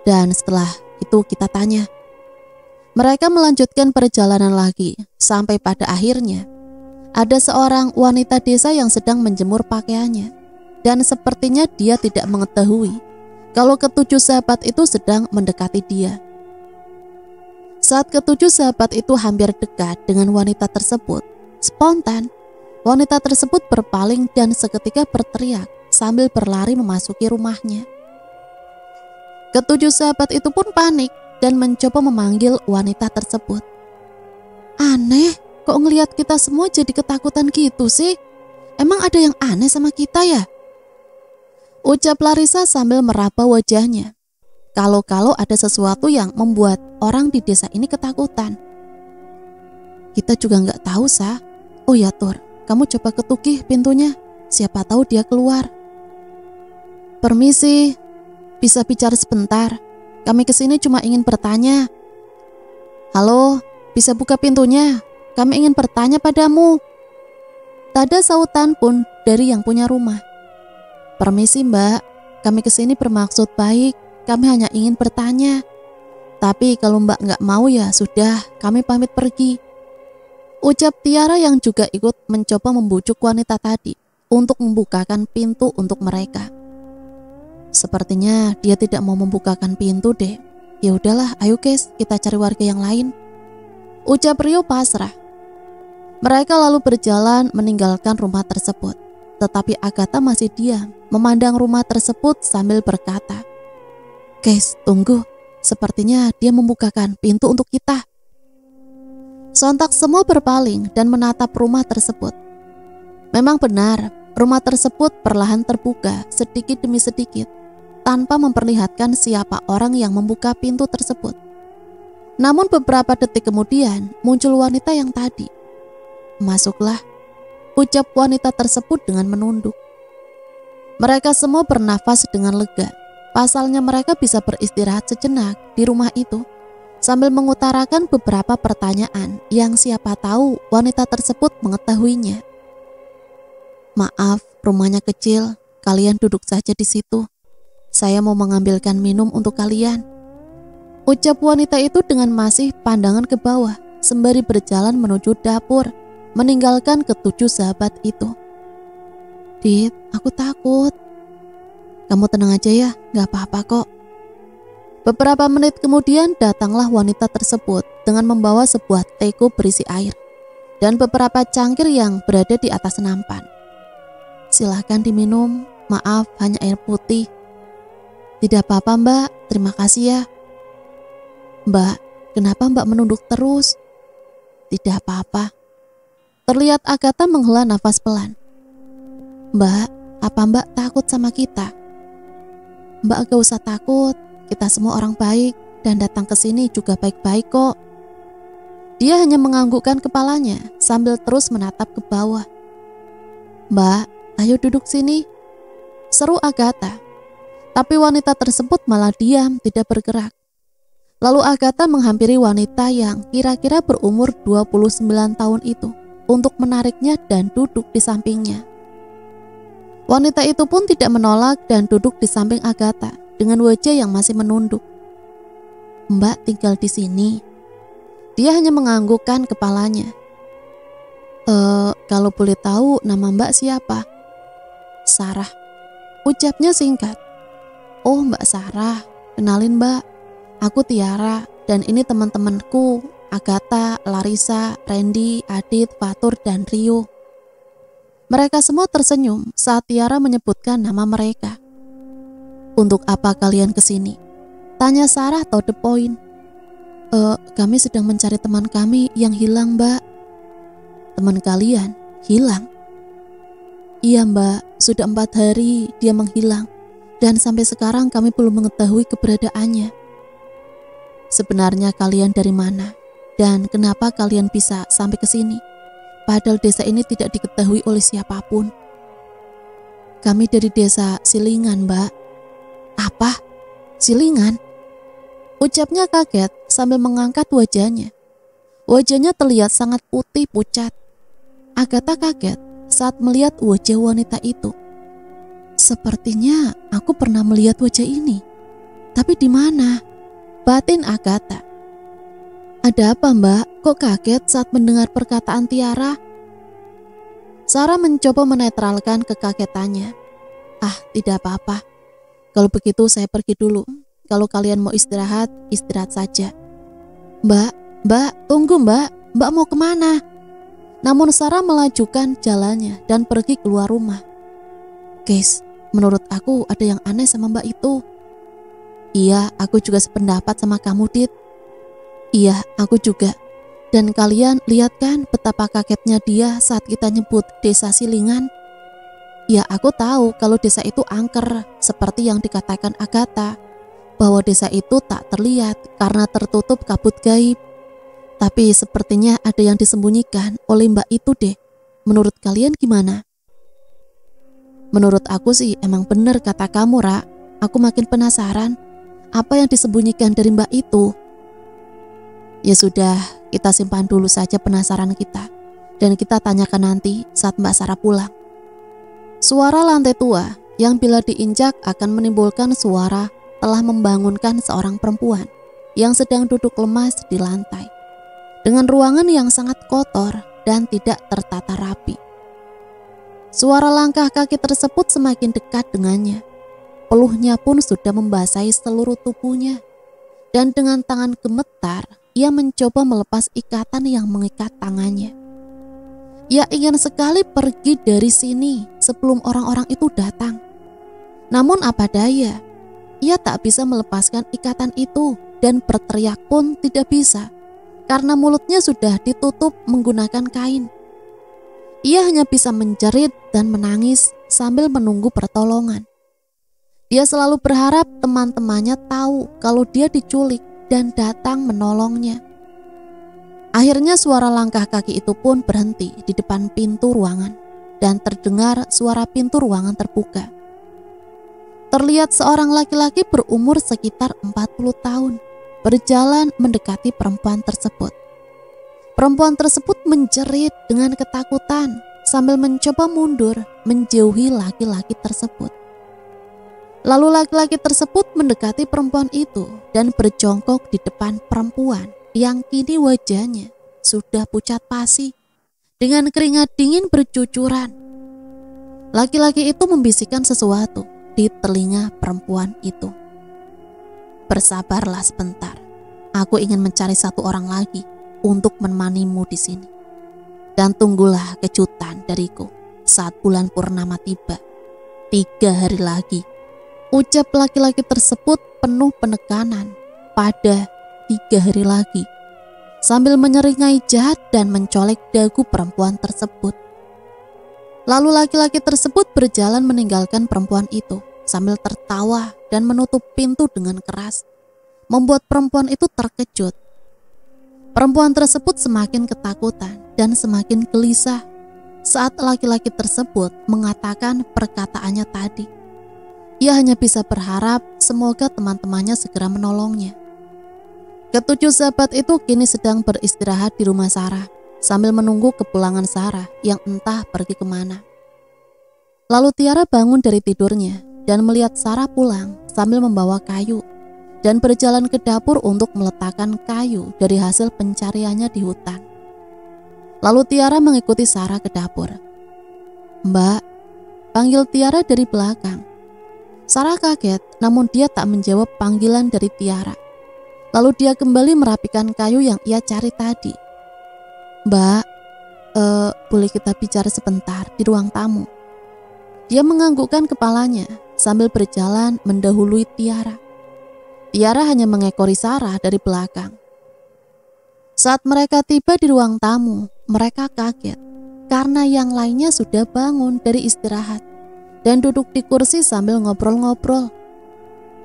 Speaker 2: Dan setelah itu kita tanya. Mereka melanjutkan perjalanan lagi, sampai pada akhirnya ada seorang wanita desa yang sedang menjemur pakaiannya. Dan sepertinya dia tidak mengetahui kalau ketujuh sahabat itu sedang mendekati dia. Saat ketujuh sahabat itu hampir dekat dengan wanita tersebut, spontan wanita tersebut berpaling dan seketika berteriak sambil berlari memasuki rumahnya. Ketujuh sahabat itu pun panik dan mencoba memanggil wanita tersebut. Aneh, kok ngelihat kita semua jadi ketakutan gitu sih? Emang ada yang aneh sama kita ya? Ucap Larissa sambil meraba wajahnya. Kalau ada sesuatu yang membuat orang di desa ini ketakutan. Kita juga nggak tahu, Sa. Oh ya, Tur, kamu coba ketukih pintunya. Siapa tahu dia keluar. Permisi, bisa bicara sebentar. Kami kesini cuma ingin bertanya. Halo, bisa buka pintunya. Kami ingin bertanya padamu. Tak ada sautan pun dari yang punya rumah. Permisi Mbak, kami kesini bermaksud baik. Kami hanya ingin bertanya. Tapi kalau Mbak nggak mau ya sudah, kami pamit pergi. Ucap Tiara yang juga ikut mencoba membujuk wanita tadi untuk membukakan pintu untuk mereka. Sepertinya dia tidak mau membukakan pintu deh. Ya udahlah, ayo guys, kita cari warga yang lain. Ucap Rio pasrah. Mereka lalu berjalan meninggalkan rumah tersebut. Tetapi Agatha masih diam, memandang rumah tersebut sambil berkata, "Guys, tunggu. Sepertinya dia membukakan pintu untuk kita." Sontak semua berpaling dan menatap rumah tersebut. Memang benar, rumah tersebut perlahan terbuka sedikit demi sedikit, tanpa memperlihatkan siapa orang yang membuka pintu tersebut. Namun beberapa detik kemudian muncul wanita yang tadi. "Masuklah," ucap wanita tersebut dengan menunduk. Mereka semua bernafas dengan lega. Pasalnya mereka bisa beristirahat sejenak di rumah itu sambil mengutarakan beberapa pertanyaan yang siapa tahu wanita tersebut mengetahuinya. "Maaf, rumahnya kecil. Kalian duduk saja di situ. Saya mau mengambilkan minum untuk kalian," ucap wanita itu dengan masih pandangan ke bawah sembari berjalan menuju dapur, meninggalkan ketujuh sahabat itu. "Dit, aku takut." "Kamu tenang aja ya, gak apa-apa kok." Beberapa menit kemudian datanglah wanita tersebut dengan membawa sebuah teko berisi air dan beberapa cangkir yang berada di atas nampan. "Silahkan diminum, maaf hanya air putih." "Tidak apa-apa Mbak, terima kasih ya." "Mbak, kenapa Mbak menunduk terus?" "Tidak apa-apa." Terlihat Agatha menghela nafas pelan. "Mbak, apa Mbak takut sama kita?" "Mbak gak usah takut. Kita semua orang baik dan datang ke sini juga baik-baik kok." Dia hanya menganggukkan kepalanya sambil terus menatap ke bawah. "Mbak, ayo duduk sini," seru Agatha. Tapi wanita tersebut malah diam, tidak bergerak. Lalu Agatha menghampiri wanita yang kira-kira berumur 29 tahun itu untuk menariknya dan duduk di sampingnya. Wanita itu pun tidak menolak dan duduk di samping Agatha dengan wajah yang masih menunduk. "Mbak tinggal di sini." Dia hanya menganggukkan kepalanya. Kalau boleh tahu nama Mbak siapa?" "Sarah," ucapnya singkat. "Oh Mbak Sarah, kenalin Mbak. Aku Tiara dan ini teman-temanku, Agatha, Larissa, Randy, Adit, Fatur, dan Rio." Mereka semua tersenyum saat Tiara menyebutkan nama mereka. "Untuk apa kalian kesini?" tanya Sarah to the point. Kami sedang mencari teman kami yang hilang Mbak." "Teman kalian hilang?" "Iya Mbak, sudah 4 hari dia menghilang dan sampai sekarang kami belum mengetahui keberadaannya." "Sebenarnya kalian dari mana? Dan kenapa kalian bisa sampai ke sini? Padahal desa ini tidak diketahui oleh siapapun." "Kami dari desa Silingan Mbak." "Apa? Silingan?" ucapnya kaget sambil mengangkat wajahnya. Wajahnya terlihat sangat putih pucat. Agatha kaget saat melihat wajah wanita itu. Sepertinya aku pernah melihat wajah ini. Tapi di mana? Batin Agatha. Ada apa, Mbak? Kok kaget saat mendengar perkataan Tiara? Sarah mencoba menetralkan kekagetannya. Ah, tidak apa-apa. Kalau begitu saya pergi dulu. Kalau kalian mau istirahat, istirahat saja. Mbak, tunggu Mbak. Mbak mau kemana? Namun Sarah melajukan jalannya dan pergi keluar rumah. Guys, menurut aku ada yang aneh sama Mbak itu. Iya, aku juga sependapat sama kamu, Dit. Iya, aku juga. Dan kalian lihat kan betapa kagetnya dia saat kita nyebut desa Silingan. Ya, aku tahu kalau desa itu angker, seperti yang dikatakan Agatha, bahwa desa itu tak terlihat karena tertutup kabut gaib. Tapi sepertinya ada yang disembunyikan oleh Mbak itu deh. Menurut kalian gimana? Menurut aku sih emang bener kata kamu, Ra. Aku makin penasaran apa yang disembunyikan dari Mbak itu. Ya sudah, kita simpan dulu saja penasaran kita. Dan kita tanyakan nanti saat Mbak Sarah pulang. Suara lantai tua yang bila diinjak akan menimbulkan suara telah membangunkan seorang perempuan yang sedang duduk lemas di lantai. Dengan ruangan yang sangat kotor dan tidak tertata rapi. Suara langkah kaki tersebut semakin dekat dengannya. Peluhnya pun sudah membasahi seluruh tubuhnya. Dan dengan tangan gemetar, ia mencoba melepas ikatan yang mengikat tangannya. Ia ingin sekali pergi dari sini sebelum orang-orang itu datang. Namun apa daya, ia tak bisa melepaskan ikatan itu dan berteriak pun tidak bisa. Karena mulutnya sudah ditutup menggunakan kain. Ia hanya bisa menjerit dan menangis sambil menunggu pertolongan. Dia selalu berharap teman-temannya tahu kalau dia diculik dan datang menolongnya. Akhirnya suara langkah kaki itu pun berhenti di depan pintu ruangan dan terdengar suara pintu ruangan terbuka. Terlihat seorang laki-laki berumur sekitar 40 tahun. Berjalan mendekati perempuan tersebut. Perempuan tersebut menjerit dengan ketakutan sambil mencoba mundur menjauhi laki-laki tersebut. Lalu laki-laki tersebut mendekati perempuan itu dan berjongkok di depan perempuan yang kini wajahnya sudah pucat pasi dengan keringat dingin bercucuran. Laki-laki itu membisikkan sesuatu di telinga perempuan itu. Bersabarlah sebentar. Aku ingin mencari satu orang lagi untuk menemanimu di sini. Dan tunggulah kejutan dariku saat bulan purnama tiba. 3 hari lagi. Ucap laki-laki tersebut penuh penekanan pada 3 hari lagi. Sambil menyeringai jahat dan mencolek dagu perempuan tersebut. Lalu laki-laki tersebut berjalan meninggalkan perempuan itu sambil tertawa dan menutup pintu dengan keras, membuat perempuan itu terkejut. Perempuan tersebut semakin ketakutan dan semakin gelisah saat laki-laki tersebut mengatakan perkataannya tadi. Ia hanya bisa berharap semoga teman-temannya segera menolongnya. Ketujuh sahabat itu kini sedang beristirahat di rumah Sarah sambil menunggu kepulangan Sarah yang entah pergi kemana. Lalu Tiara bangun dari tidurnya dan melihat Sarah pulang sambil membawa kayu dan berjalan ke dapur untuk meletakkan kayu dari hasil pencariannya di hutan. Lalu Tiara mengikuti Sarah ke dapur. "Mbak," panggil Tiara dari belakang. Sarah kaget, namun dia tak menjawab panggilan dari Tiara. Lalu dia kembali merapikan kayu yang ia cari tadi. "Mbak, boleh kita bicara sebentar di ruang tamu?" Dia menganggukkan kepalanya sambil berjalan mendahului Tiara. Tiara hanya mengekori Sarah dari belakang. Saat mereka tiba di ruang tamu, mereka kaget karena yang lainnya sudah bangun dari istirahat dan duduk di kursi sambil ngobrol-ngobrol.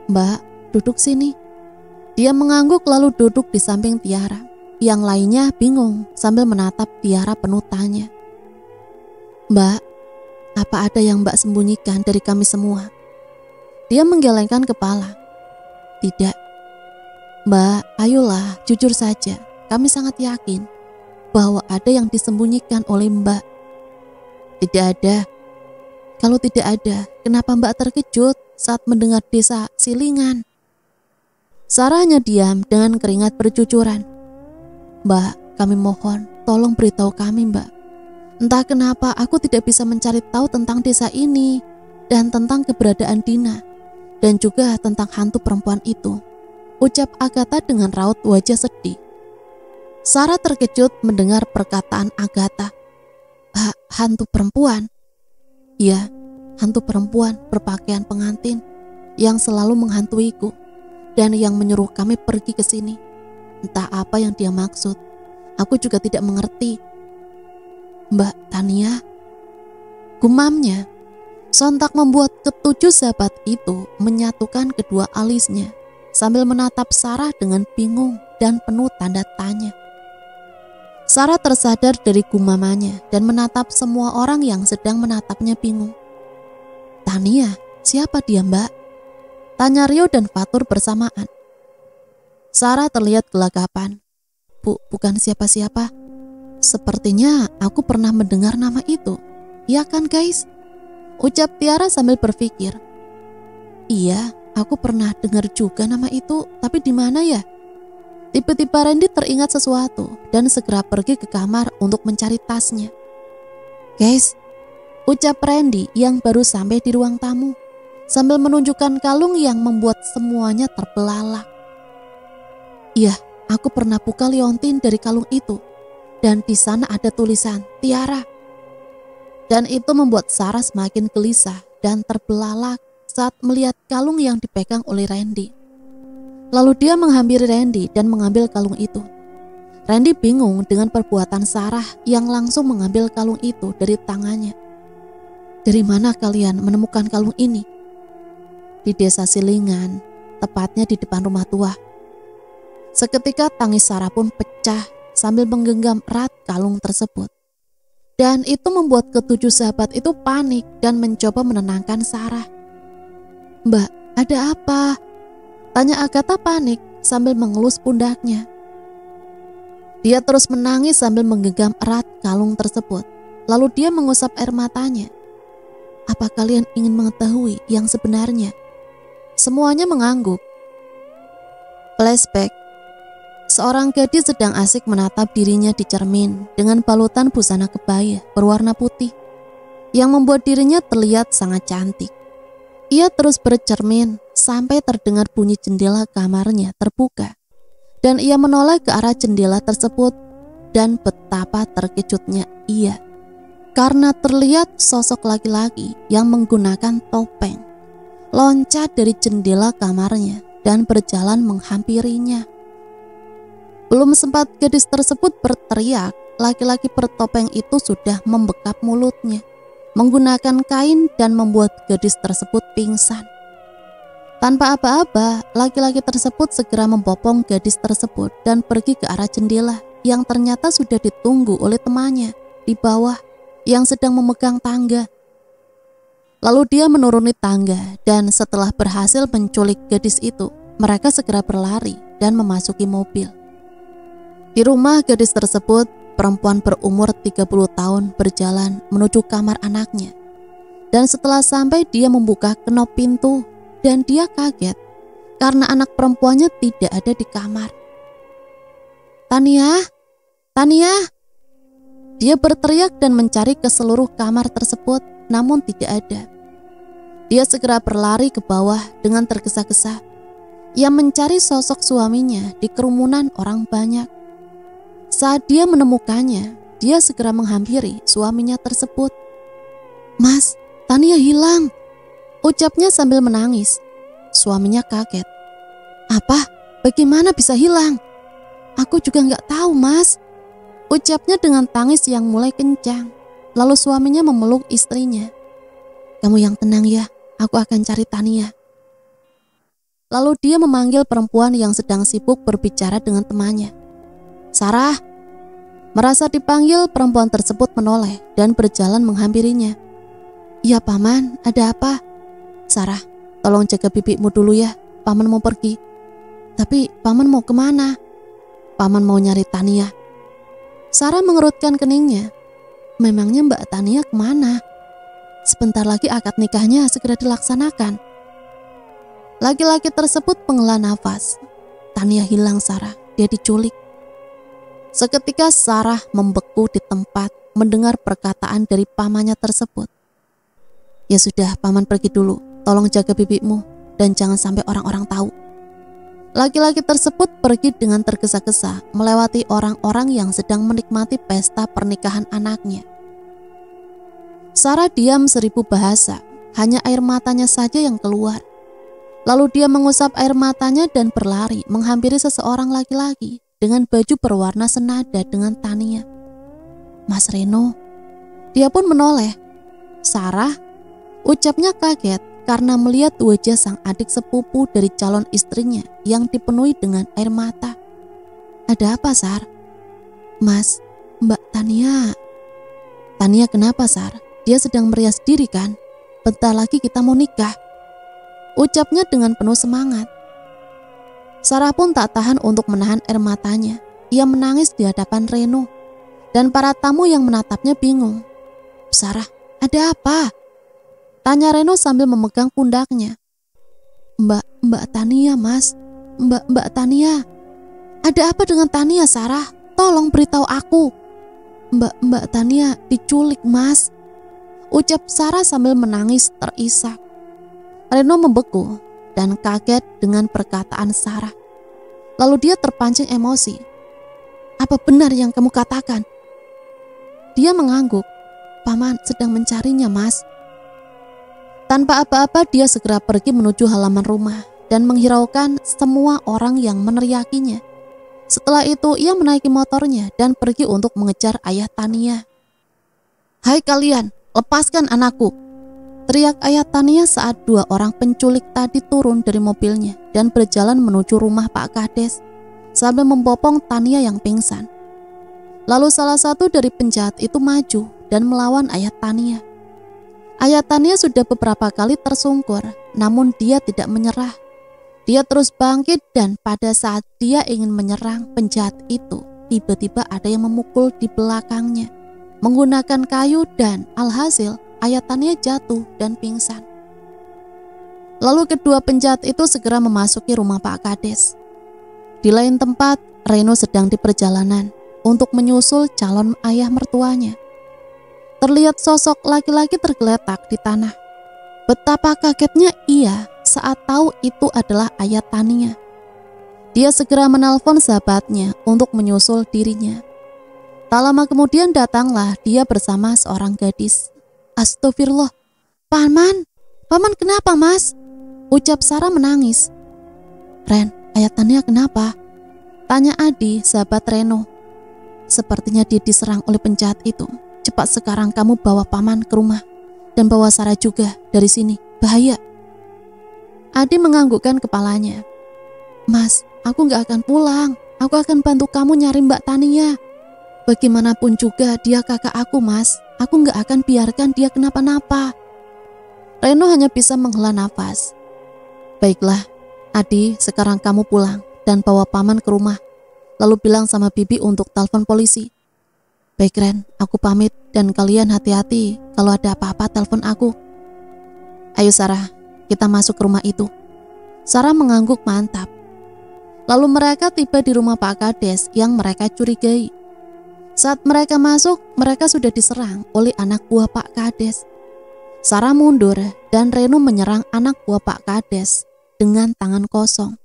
Speaker 2: "Mbak, duduk sini." Dia mengangguk lalu duduk di samping Tiara. Yang lainnya bingung sambil menatap Tiara penuh tanya. "Mbak, apa ada yang Mbak sembunyikan dari kami semua?" Dia menggelengkan kepala. "Tidak." "Mbak, ayolah, jujur saja. Kami sangat yakin bahwa ada yang disembunyikan oleh Mbak." Tidak ada. Kalau tidak ada, kenapa Mbak terkejut saat mendengar desa Silingan? Sarah hanya diam dengan keringat bercucuran. Mbak, kami mohon, tolong beritahu kami, Mbak. Entah kenapa aku tidak bisa mencari tahu tentang desa ini dan tentang keberadaan Dina dan juga tentang hantu perempuan itu, ucap Agatha dengan raut wajah sedih. Sarah terkejut mendengar perkataan Agatha. Hantu perempuan? Ya, hantu perempuan berpakaian pengantin yang selalu menghantuiku dan yang menyuruh kami pergi ke sini. Entah apa yang dia maksud, aku juga tidak mengerti. Mbak Tania, gumamnya. Sontak membuat ketujuh sahabat itu menyatukan kedua alisnya sambil menatap Sarah dengan bingung dan penuh tanda tanya. Sarah tersadar dari gumamannya dan menatap semua orang yang sedang menatapnya bingung. Tania, siapa dia, Mbak? Tanya Rio dan Fatur bersamaan. Sarah terlihat gelagapan. Bukan siapa-siapa. Sepertinya aku pernah mendengar nama itu. Iya kan, guys? Ucap Tiara sambil berpikir. Iya, aku pernah dengar juga nama itu, tapi di mana ya? Tiba-tiba Randy teringat sesuatu dan segera pergi ke kamar untuk mencari tasnya. Guys, ucap Randy yang baru sampai di ruang tamu sambil menunjukkan kalung yang membuat semuanya terbelalak. Iya, aku pernah buka liontin dari kalung itu dan di sana ada tulisan Tiara. Dan itu membuat Sarah semakin gelisah dan terbelalak saat melihat kalung yang dipegang oleh Randy. Lalu dia menghampiri Randy dan mengambil kalung itu. Randy bingung dengan perbuatan Sarah yang langsung mengambil kalung itu dari tangannya. Dari mana kalian menemukan kalung ini? Di desa Silingan, tepatnya di depan rumah tua. Seketika tangis Sarah pun pecah sambil menggenggam erat kalung tersebut. Dan itu membuat ketujuh sahabat itu panik dan mencoba menenangkan Sarah. Mbak, ada apa? Tanya Agatha panik sambil mengelus pundaknya. Dia terus menangis sambil menggenggam erat kalung tersebut. Lalu dia mengusap air matanya. Apa kalian ingin mengetahui yang sebenarnya? Semuanya mengangguk. Flashback. Seorang gadis sedang asik menatap dirinya di cermin dengan balutan busana kebaya berwarna putih yang membuat dirinya terlihat sangat cantik. Ia terus bercermin sampai terdengar bunyi jendela kamarnya terbuka dan ia menoleh ke arah jendela tersebut dan betapa terkejutnya ia karena terlihat sosok laki-laki yang menggunakan topeng loncat dari jendela kamarnya dan berjalan menghampirinya. Belum sempat gadis tersebut berteriak, laki-laki bertopeng itu sudah membekap mulutnya menggunakan kain dan membuat gadis tersebut pingsan. Tanpa aba-aba, laki-laki tersebut segera membopong gadis tersebut dan pergi ke arah jendela yang ternyata sudah ditunggu oleh temannya di bawah yang sedang memegang tangga. Lalu dia menuruni tangga dan setelah berhasil menculik gadis itu, mereka segera berlari dan memasuki mobil. Di rumah gadis tersebut, perempuan berumur 30 tahun berjalan menuju kamar anaknya. Dan setelah sampai dia membuka kenop pintu dan dia kaget karena anak perempuannya tidak ada di kamar. Tania, Tania! Dia berteriak dan mencari ke seluruh kamar tersebut namun tidak ada. Dia segera berlari ke bawah dengan tergesa-gesa. Ia mencari sosok suaminya di kerumunan orang banyak. Saat dia menemukannya, dia segera menghampiri suaminya tersebut. Mas, Tania hilang, ucapnya sambil menangis. Suaminya kaget. Apa? Bagaimana bisa hilang? Aku juga nggak tahu, Mas, ucapnya dengan tangis yang mulai kencang. Lalu suaminya memeluk istrinya. Kamu yang tenang ya, aku akan cari Tania. Lalu dia memanggil perempuan yang sedang sibuk berbicara dengan temannya. Sarah. Merasa dipanggil, perempuan tersebut menoleh dan berjalan menghampirinya. Ya paman, ada apa? Sarah, tolong jaga bibikmu dulu ya, paman mau pergi. Tapi paman mau kemana? Paman mau nyari Tania. Sarah mengerutkan keningnya. memangnya Mbak Tania kemana? Sebentar lagi akad nikahnya segera dilaksanakan. Laki-laki tersebut menghela nafas. Tania hilang Sarah, dia diculik. Seketika Sarah membeku di tempat mendengar perkataan dari pamannya tersebut. Ya sudah, paman pergi dulu, tolong jaga bibimu dan jangan sampai orang-orang tahu. Laki-laki tersebut pergi dengan tergesa-gesa melewati orang-orang yang sedang menikmati pesta pernikahan anaknya. Sarah diam 1000 bahasa, hanya air matanya saja yang keluar. Lalu dia mengusap air matanya dan berlari menghampiri seseorang laki-laki dengan baju berwarna senada dengan Tania. Mas Reno. Dia pun menoleh. Sarah, ucapnya kaget karena melihat wajah sang adik sepupu dari calon istrinya yang dipenuhi dengan air mata. Ada apa, Sar? Mas, Mbak Tania. Tania kenapa, Sar? Dia sedang merias diri kan? Bentar lagi kita mau nikah. Ucapnya dengan penuh semangat. Sarah pun tak tahan untuk menahan air matanya. Ia menangis di hadapan Reno. Dan para tamu yang menatapnya bingung. Sarah, ada apa? Tanya Reno sambil memegang pundaknya. Mbak Tania, Mas. Mbak Tania. Ada apa dengan Tania, Sarah? Tolong beritahu aku. Mbak Tania diculik, Mas. Ucap Sarah sambil menangis terisak. Reno membeku dan kaget dengan perkataan Sarah. Lalu dia terpancing emosi. Apa benar yang kamu katakan? Dia mengangguk. Paman sedang mencarinya, Mas. Tanpa apa-apa dia segera pergi menuju halaman rumah dan menghiraukan semua orang yang meneriakinya. Setelah itu ia menaiki motornya dan pergi untuk mengejar ayah Tania. Hai kalian, lepaskan anakku, teriak ayah Tania saat 2 orang penculik tadi turun dari mobilnya dan berjalan menuju rumah Pak Kades sambil membopong Tania yang pingsan. Lalu salah satu dari penjahat itu maju dan melawan ayah Tania. Ayah Tania sudah beberapa kali tersungkur, namun dia tidak menyerah. Dia terus bangkit dan pada saat dia ingin menyerang penjahat itu, tiba-tiba ada yang memukul di belakangnya menggunakan kayu dan alhasil ayah Tania jatuh dan pingsan. Lalu kedua penjahat itu segera memasuki rumah Pak Kades. Di lain tempat, Reno sedang di perjalanan untuk menyusul calon ayah mertuanya. Terlihat sosok laki-laki tergeletak di tanah. Betapa kagetnya ia saat tahu itu adalah ayah Tania. Dia segera menelpon sahabatnya untuk menyusul dirinya. Tak lama kemudian datanglah dia bersama seorang gadis. Astagfirullah, Paman kenapa, Mas? Ucap Sarah menangis. Ren, ayah Tania kenapa? Tanya Adi, sahabat Reno. Sepertinya dia diserang oleh penjahat itu. Cepat sekarang kamu bawa Paman ke rumah dan bawa Sarah juga dari sini, bahaya. Adi menganggukkan kepalanya. Mas, aku gak akan pulang. Aku akan bantu kamu nyari Mbak Tania. Bagaimanapun juga dia kakak aku, Mas. Aku gak akan biarkan dia kenapa-napa. Reno hanya bisa menghela nafas. Baiklah, Adi, sekarang kamu pulang dan bawa Paman ke rumah. Lalu bilang sama Bibi untuk telepon polisi. Baik Ren, aku pamit dan kalian hati-hati. Kalau ada apa-apa telepon aku. Ayo Sarah, kita masuk ke rumah itu. Sarah mengangguk mantap. Lalu mereka tiba di rumah Pak Kades yang mereka curigai. Saat mereka masuk, mereka sudah diserang oleh anak buah Pak Kades. Sarah mundur dan Reno menyerang anak buah Pak Kades dengan tangan kosong.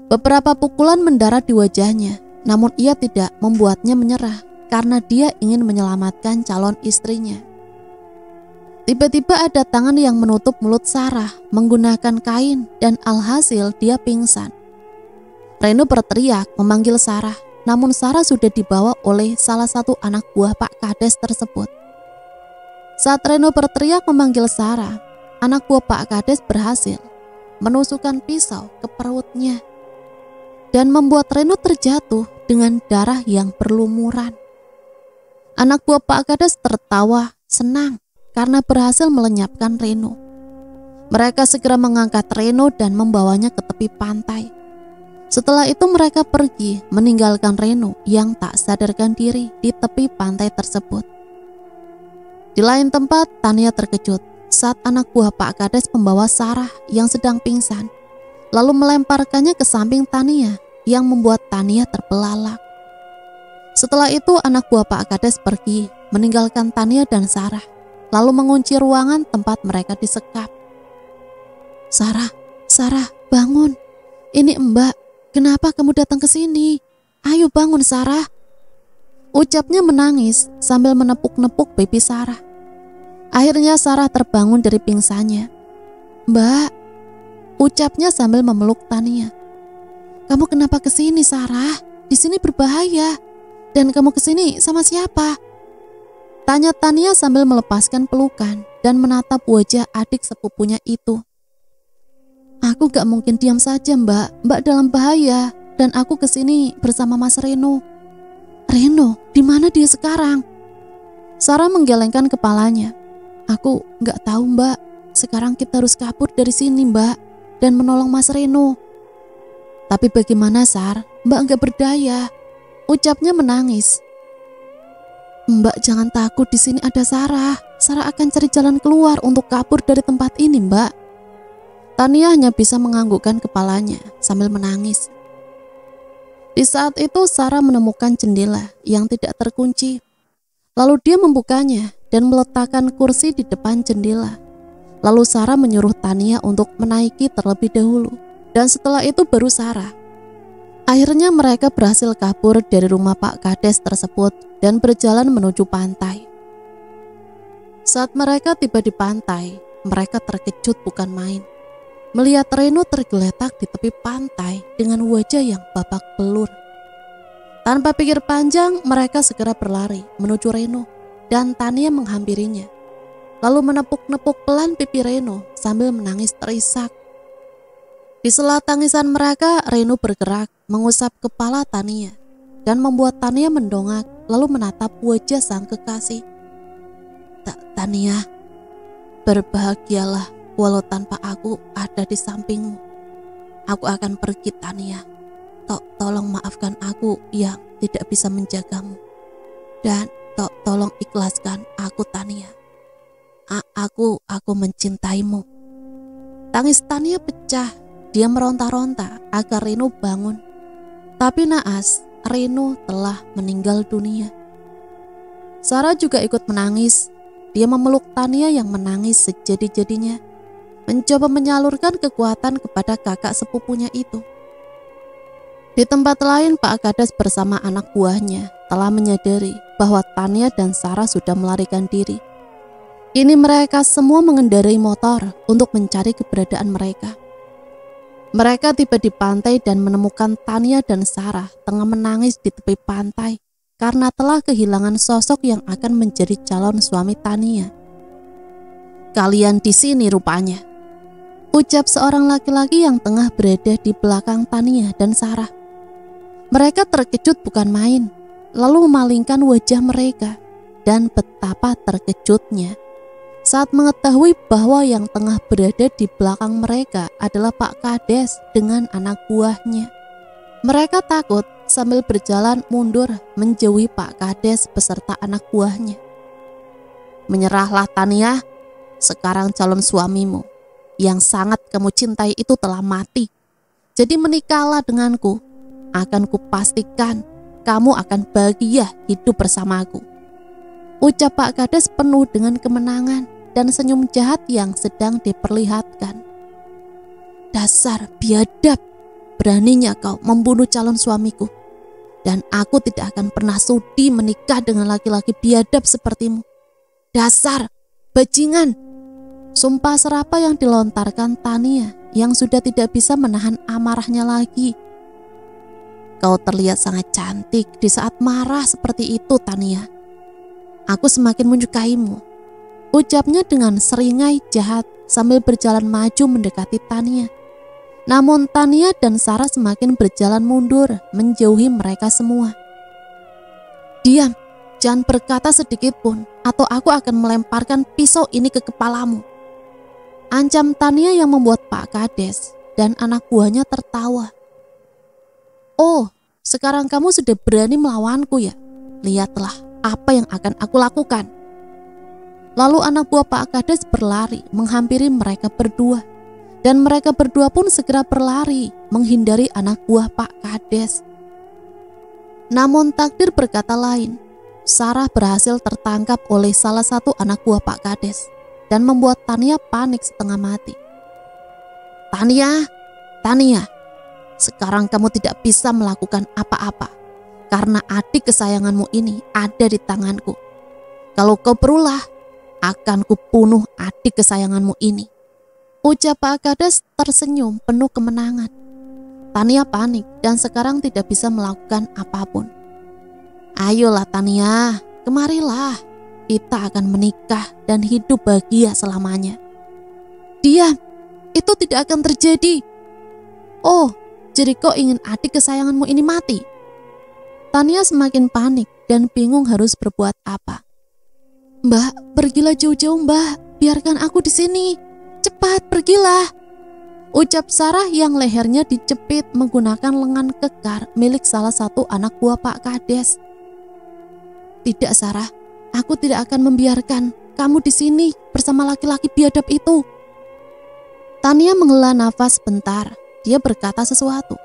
Speaker 2: Beberapa pukulan mendarat di wajahnya, namun ia tidak membuatnya menyerah karena dia ingin menyelamatkan calon istrinya. Tiba-tiba ada tangan yang menutup mulut Sarah menggunakan kain dan alhasil dia pingsan. Reno berteriak memanggil Sarah. Namun Sarah sudah dibawa oleh salah satu anak buah Pak Kades tersebut. Saat Reno berteriak memanggil Sarah, anak buah Pak Kades berhasil menusukkan pisau ke perutnya dan membuat Reno terjatuh dengan darah yang berlumuran. Anak buah Pak Kades tertawa senang karena berhasil melenyapkan Reno. Mereka segera mengangkat Reno dan membawanya ke tepi pantai. Setelah itu mereka pergi meninggalkan Reno yang tak sadarkan diri di tepi pantai tersebut. Di lain tempat, Tania terkejut saat anak buah Pak Kades membawa Sarah yang sedang pingsan, lalu melemparkannya ke samping Tania yang membuat Tania terbelalak. Setelah itu anak buah Pak Kades pergi meninggalkan Tania dan Sarah, lalu mengunci ruangan tempat mereka disekap. Sarah, bangun. Ini Mbak, kenapa kamu datang ke sini? Ayo bangun Sarah. Ucapnya menangis sambil menepuk-nepuk pipi Sarah. Akhirnya Sarah terbangun dari pingsannya. Mbak, ucapnya sambil memeluk Tania. Kamu kenapa kesini Sarah? Di sini berbahaya. Dan kamu kesini sama siapa? Tanya Tania sambil melepaskan pelukan dan menatap wajah adik sepupunya itu. Aku gak mungkin diam saja Mbak. Mbak dalam bahaya dan aku kesini bersama Mas Reno. Reno, di mana dia sekarang? Sarah menggelengkan kepalanya. Aku gak tahu Mbak. Sekarang kita harus kabur dari sini Mbak dan menolong Mas Reno. Tapi bagaimana Sar? Mbak gak berdaya. Ucapnya menangis. Mbak jangan takut, di sini ada Sarah. Sarah akan cari jalan keluar untuk kabur dari tempat ini Mbak. Tania hanya bisa menganggukkan kepalanya sambil menangis. Di saat itu Sarah menemukan jendela yang tidak terkunci. Lalu dia membukanya dan meletakkan kursi di depan jendela. Lalu Sarah menyuruh Tania untuk menaiki terlebih dahulu. Dan setelah itu baru Sarah. Akhirnya mereka berhasil kabur dari rumah Pak Kades tersebut dan berjalan menuju pantai. Saat mereka tiba di pantai, mereka terkejut bukan main. Melihat Reno tergeletak di tepi pantai dengan wajah yang babak belur. Tanpa pikir panjang, mereka segera berlari menuju Reno dan Tania menghampirinya. Lalu menepuk-nepuk pelan pipi Reno sambil menangis terisak. Di sela tangisan mereka, Reno bergerak mengusap kepala Tania dan membuat Tania mendongak lalu menatap wajah sang kekasih. Tania, berbahagialah walau tanpa aku ada di sampingmu. Aku akan pergi Tania. Tolong maafkan aku yang tidak bisa menjagamu. Dan tolong ikhlaskan aku Tania. Aku mencintaimu. Tangis Tania pecah. Dia meronta-ronta agar Reno bangun. Tapi naas, Reno telah meninggal dunia. Sarah juga ikut menangis. Dia memeluk Tania yang menangis sejadi-jadinya, mencoba menyalurkan kekuatan kepada kakak sepupunya itu. Di tempat lain, Pak Kades bersama anak buahnya telah menyadari bahwa Tania dan Sarah sudah melarikan diri. Kini mereka semua mengendarai motor untuk mencari keberadaan mereka. Mereka tiba di pantai dan menemukan Tania dan Sarah tengah menangis di tepi pantai karena telah kehilangan sosok yang akan menjadi calon suami Tania. Kalian di sini rupanya, ucap seorang laki-laki yang tengah berada di belakang Tania dan Sarah. Mereka terkejut bukan main, lalu memalingkan wajah mereka dan betapa terkejutnya saat mengetahui bahwa yang tengah berada di belakang mereka adalah Pak Kades dengan anak buahnya. Mereka takut sambil berjalan mundur menjauhi Pak Kades beserta anak buahnya. Menyerahlah Tania, sekarang calon suamimu yang sangat kamu cintai itu telah mati. Jadi menikahlah denganku, akan kupastikan kamu akan bahagia hidup bersamaku. Ucap Pak Kades penuh dengan kemenangan dan senyum jahat yang sedang diperlihatkan. Dasar biadab, beraninya kau membunuh calon suamiku. Dan aku tidak akan pernah sudi menikah dengan laki-laki biadab sepertimu. Dasar bajingan. Sumpah serapa yang dilontarkan Tania yang sudah tidak bisa menahan amarahnya lagi. Kau terlihat sangat cantik di saat marah seperti itu Tania. Aku semakin menyukaimu. Ucapnya dengan seringai jahat sambil berjalan maju mendekati Tania. Namun Tania dan Sarah semakin berjalan mundur menjauhi mereka semua. Diam, jangan berkata sedikit pun atau aku akan melemparkan pisau ini ke kepalamu. Ancam Tania yang membuat Pak Kades dan anak buahnya tertawa. Oh, sekarang kamu sudah berani melawanku ya? Lihatlah apa yang akan aku lakukan. Lalu anak buah Pak Kades berlari menghampiri mereka berdua. Dan mereka berdua pun segera berlari menghindari anak buah Pak Kades. Namun takdir berkata lain. Sarah berhasil tertangkap oleh salah satu anak buah Pak Kades dan membuat Tania panik setengah mati. Tania, sekarang kamu tidak bisa melakukan apa-apa karena adik kesayanganmu ini ada di tanganku. Kalau kau berulah, akan kubunuh adik kesayanganmu ini. Ucap Pak Kades tersenyum penuh kemenangan. Tania panik dan sekarang tidak bisa melakukan apapun. Ayolah Tania, kemarilah. Kita akan menikah dan hidup bahagia selamanya. Diam, itu tidak akan terjadi. Oh, jadi kau ingin adik kesayanganmu ini mati? Tania semakin panik dan bingung harus berbuat apa. Mbak, pergilah jauh-jauh Mbak, biarkan aku di sini. Cepat, pergilah. Ucap Sarah yang lehernya dicepit menggunakan lengan kekar milik salah satu anak buah Pak Kades. Tidak Sarah, aku tidak akan membiarkan kamu di sini bersama laki-laki biadab itu. Tania menghela nafas sebentar. Dia berkata sesuatu.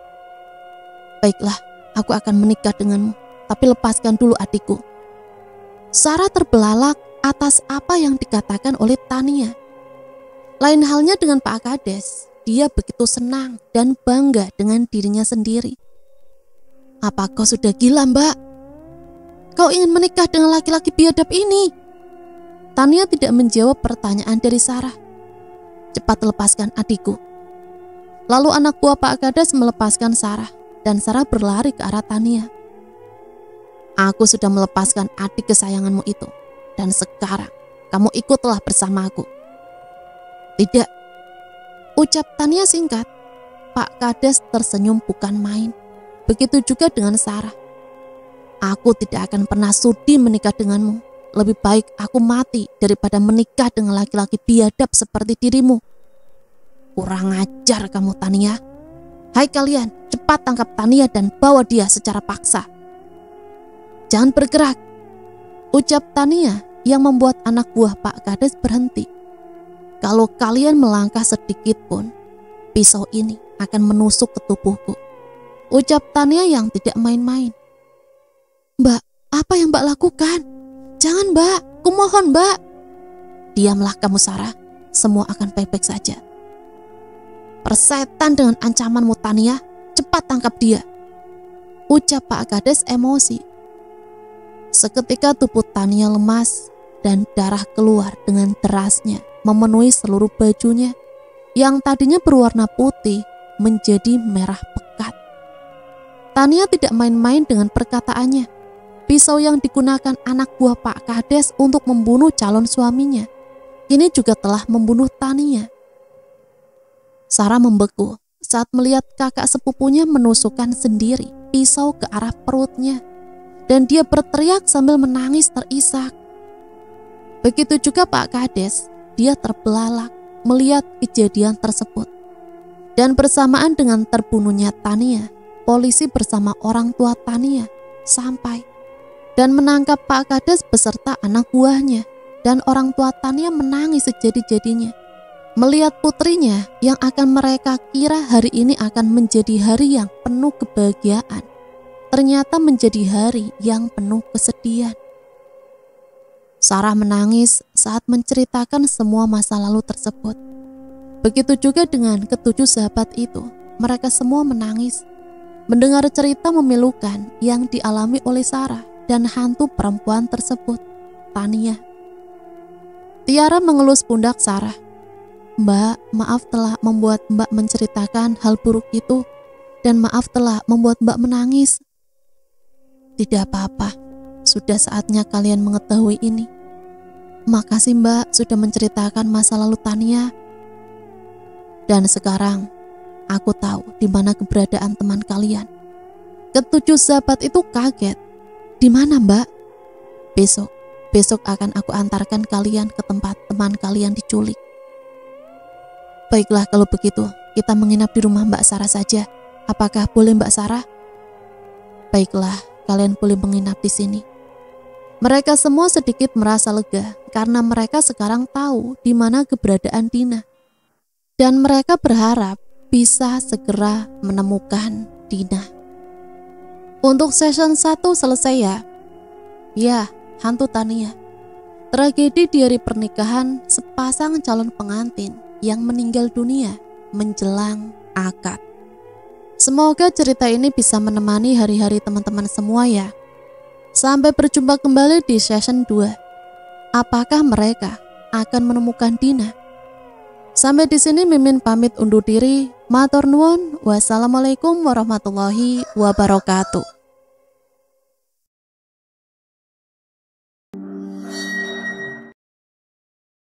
Speaker 2: Baiklah, aku akan menikah denganmu, tapi lepaskan dulu adikku. Sarah terbelalak atas apa yang dikatakan oleh Tania. Lain halnya dengan Pak Kades, dia begitu senang dan bangga dengan dirinya sendiri. Apa kau sudah gila Mbak? Kau ingin menikah dengan laki-laki biadab ini? Tania tidak menjawab pertanyaan dari Sarah. Cepat lepaskan adikku. Lalu anak buah Pak Kades melepaskan Sarah dan Sarah berlari ke arah Tania. Aku sudah melepaskan adik kesayanganmu itu dan sekarang kamu ikutlah bersamaku. Tidak, ucap Tania singkat. Pak Kades tersenyum bukan main. Begitu juga dengan Sarah. Aku tidak akan pernah sudi menikah denganmu. Lebih baik aku mati daripada menikah dengan laki-laki biadab seperti dirimu. Kurang ajar kamu Tania. Hai kalian, cepat tangkap Tania dan bawa dia secara paksa. Jangan bergerak, ucap Tania yang membuat anak buah Pak Kades berhenti. Kalau kalian melangkah sedikit pun, pisau ini akan menusuk ke tubuhku. Ucap Tania yang tidak main-main. Mbak, apa yang Mbak lakukan? Jangan Mbak, kumohon Mbak. Diamlah kamu Sarah, semua akan baik-baik saja. Persetan dengan ancamanmu Tania, cepat tangkap dia. Ucap Pak Kades emosi. Seketika tubuh Tania lemas dan darah keluar dengan derasnya memenuhi seluruh bajunya yang tadinya berwarna putih menjadi merah pekat. Tania tidak main-main dengan perkataannya. Pisau yang digunakan anak buah Pak Kades untuk membunuh calon suaminya kini juga telah membunuh Tania. Sarah membeku saat melihat kakak sepupunya menusukkan sendiri pisau ke arah perutnya dan dia berteriak sambil menangis terisak. Begitu juga Pak Kades, dia terbelalak melihat kejadian tersebut. Dan bersamaan dengan terbunuhnya Tania, polisi bersama orang tua Tania sampai dan menangkap Pak Kades beserta anak buahnya, dan orang tua Tania menangis sejadi-jadinya melihat putrinya yang akan mereka kira hari ini akan menjadi hari yang penuh kebahagiaan, ternyata menjadi hari yang penuh kesedihan. Sarah menangis saat menceritakan semua masa lalu tersebut. Begitu juga dengan ketujuh sahabat itu, mereka semua menangis mendengar cerita memilukan yang dialami oleh Sarah dan hantu perempuan tersebut, Tania. Tiara mengelus pundak Sarah. Mbak, maaf telah membuat Mbak menceritakan hal buruk itu, dan maaf telah membuat Mbak menangis. Tidak apa-apa, sudah saatnya kalian mengetahui ini. Makasih Mbak sudah menceritakan masa lalu Tania. Dan sekarang, aku tahu di mana keberadaan teman kalian. Ketujuh sahabat itu kaget. Di mana Mbak? Besok akan aku antarkan kalian ke tempat teman kalian diculik. Baiklah kalau begitu, kita menginap di rumah Mbak Sarah saja. Apakah boleh Mbak Sarah? Baiklah, kalian boleh menginap di sini. Mereka semua sedikit merasa lega karena mereka sekarang tahu di mana keberadaan Dina. Dan mereka berharap bisa segera menemukan Dina. Untuk session 1 selesai ya. Ya, hantu Tania. Tragedi di hari pernikahan sepasang calon pengantin yang meninggal dunia menjelang akad. Semoga cerita ini bisa menemani hari-hari teman-teman semua ya. Sampai berjumpa kembali di session 2. Apakah mereka akan menemukan Dina? Sampai di sini Mimin pamit undur diri. Matur nuwun. Wassalamualaikum warahmatullahi wabarakatuh.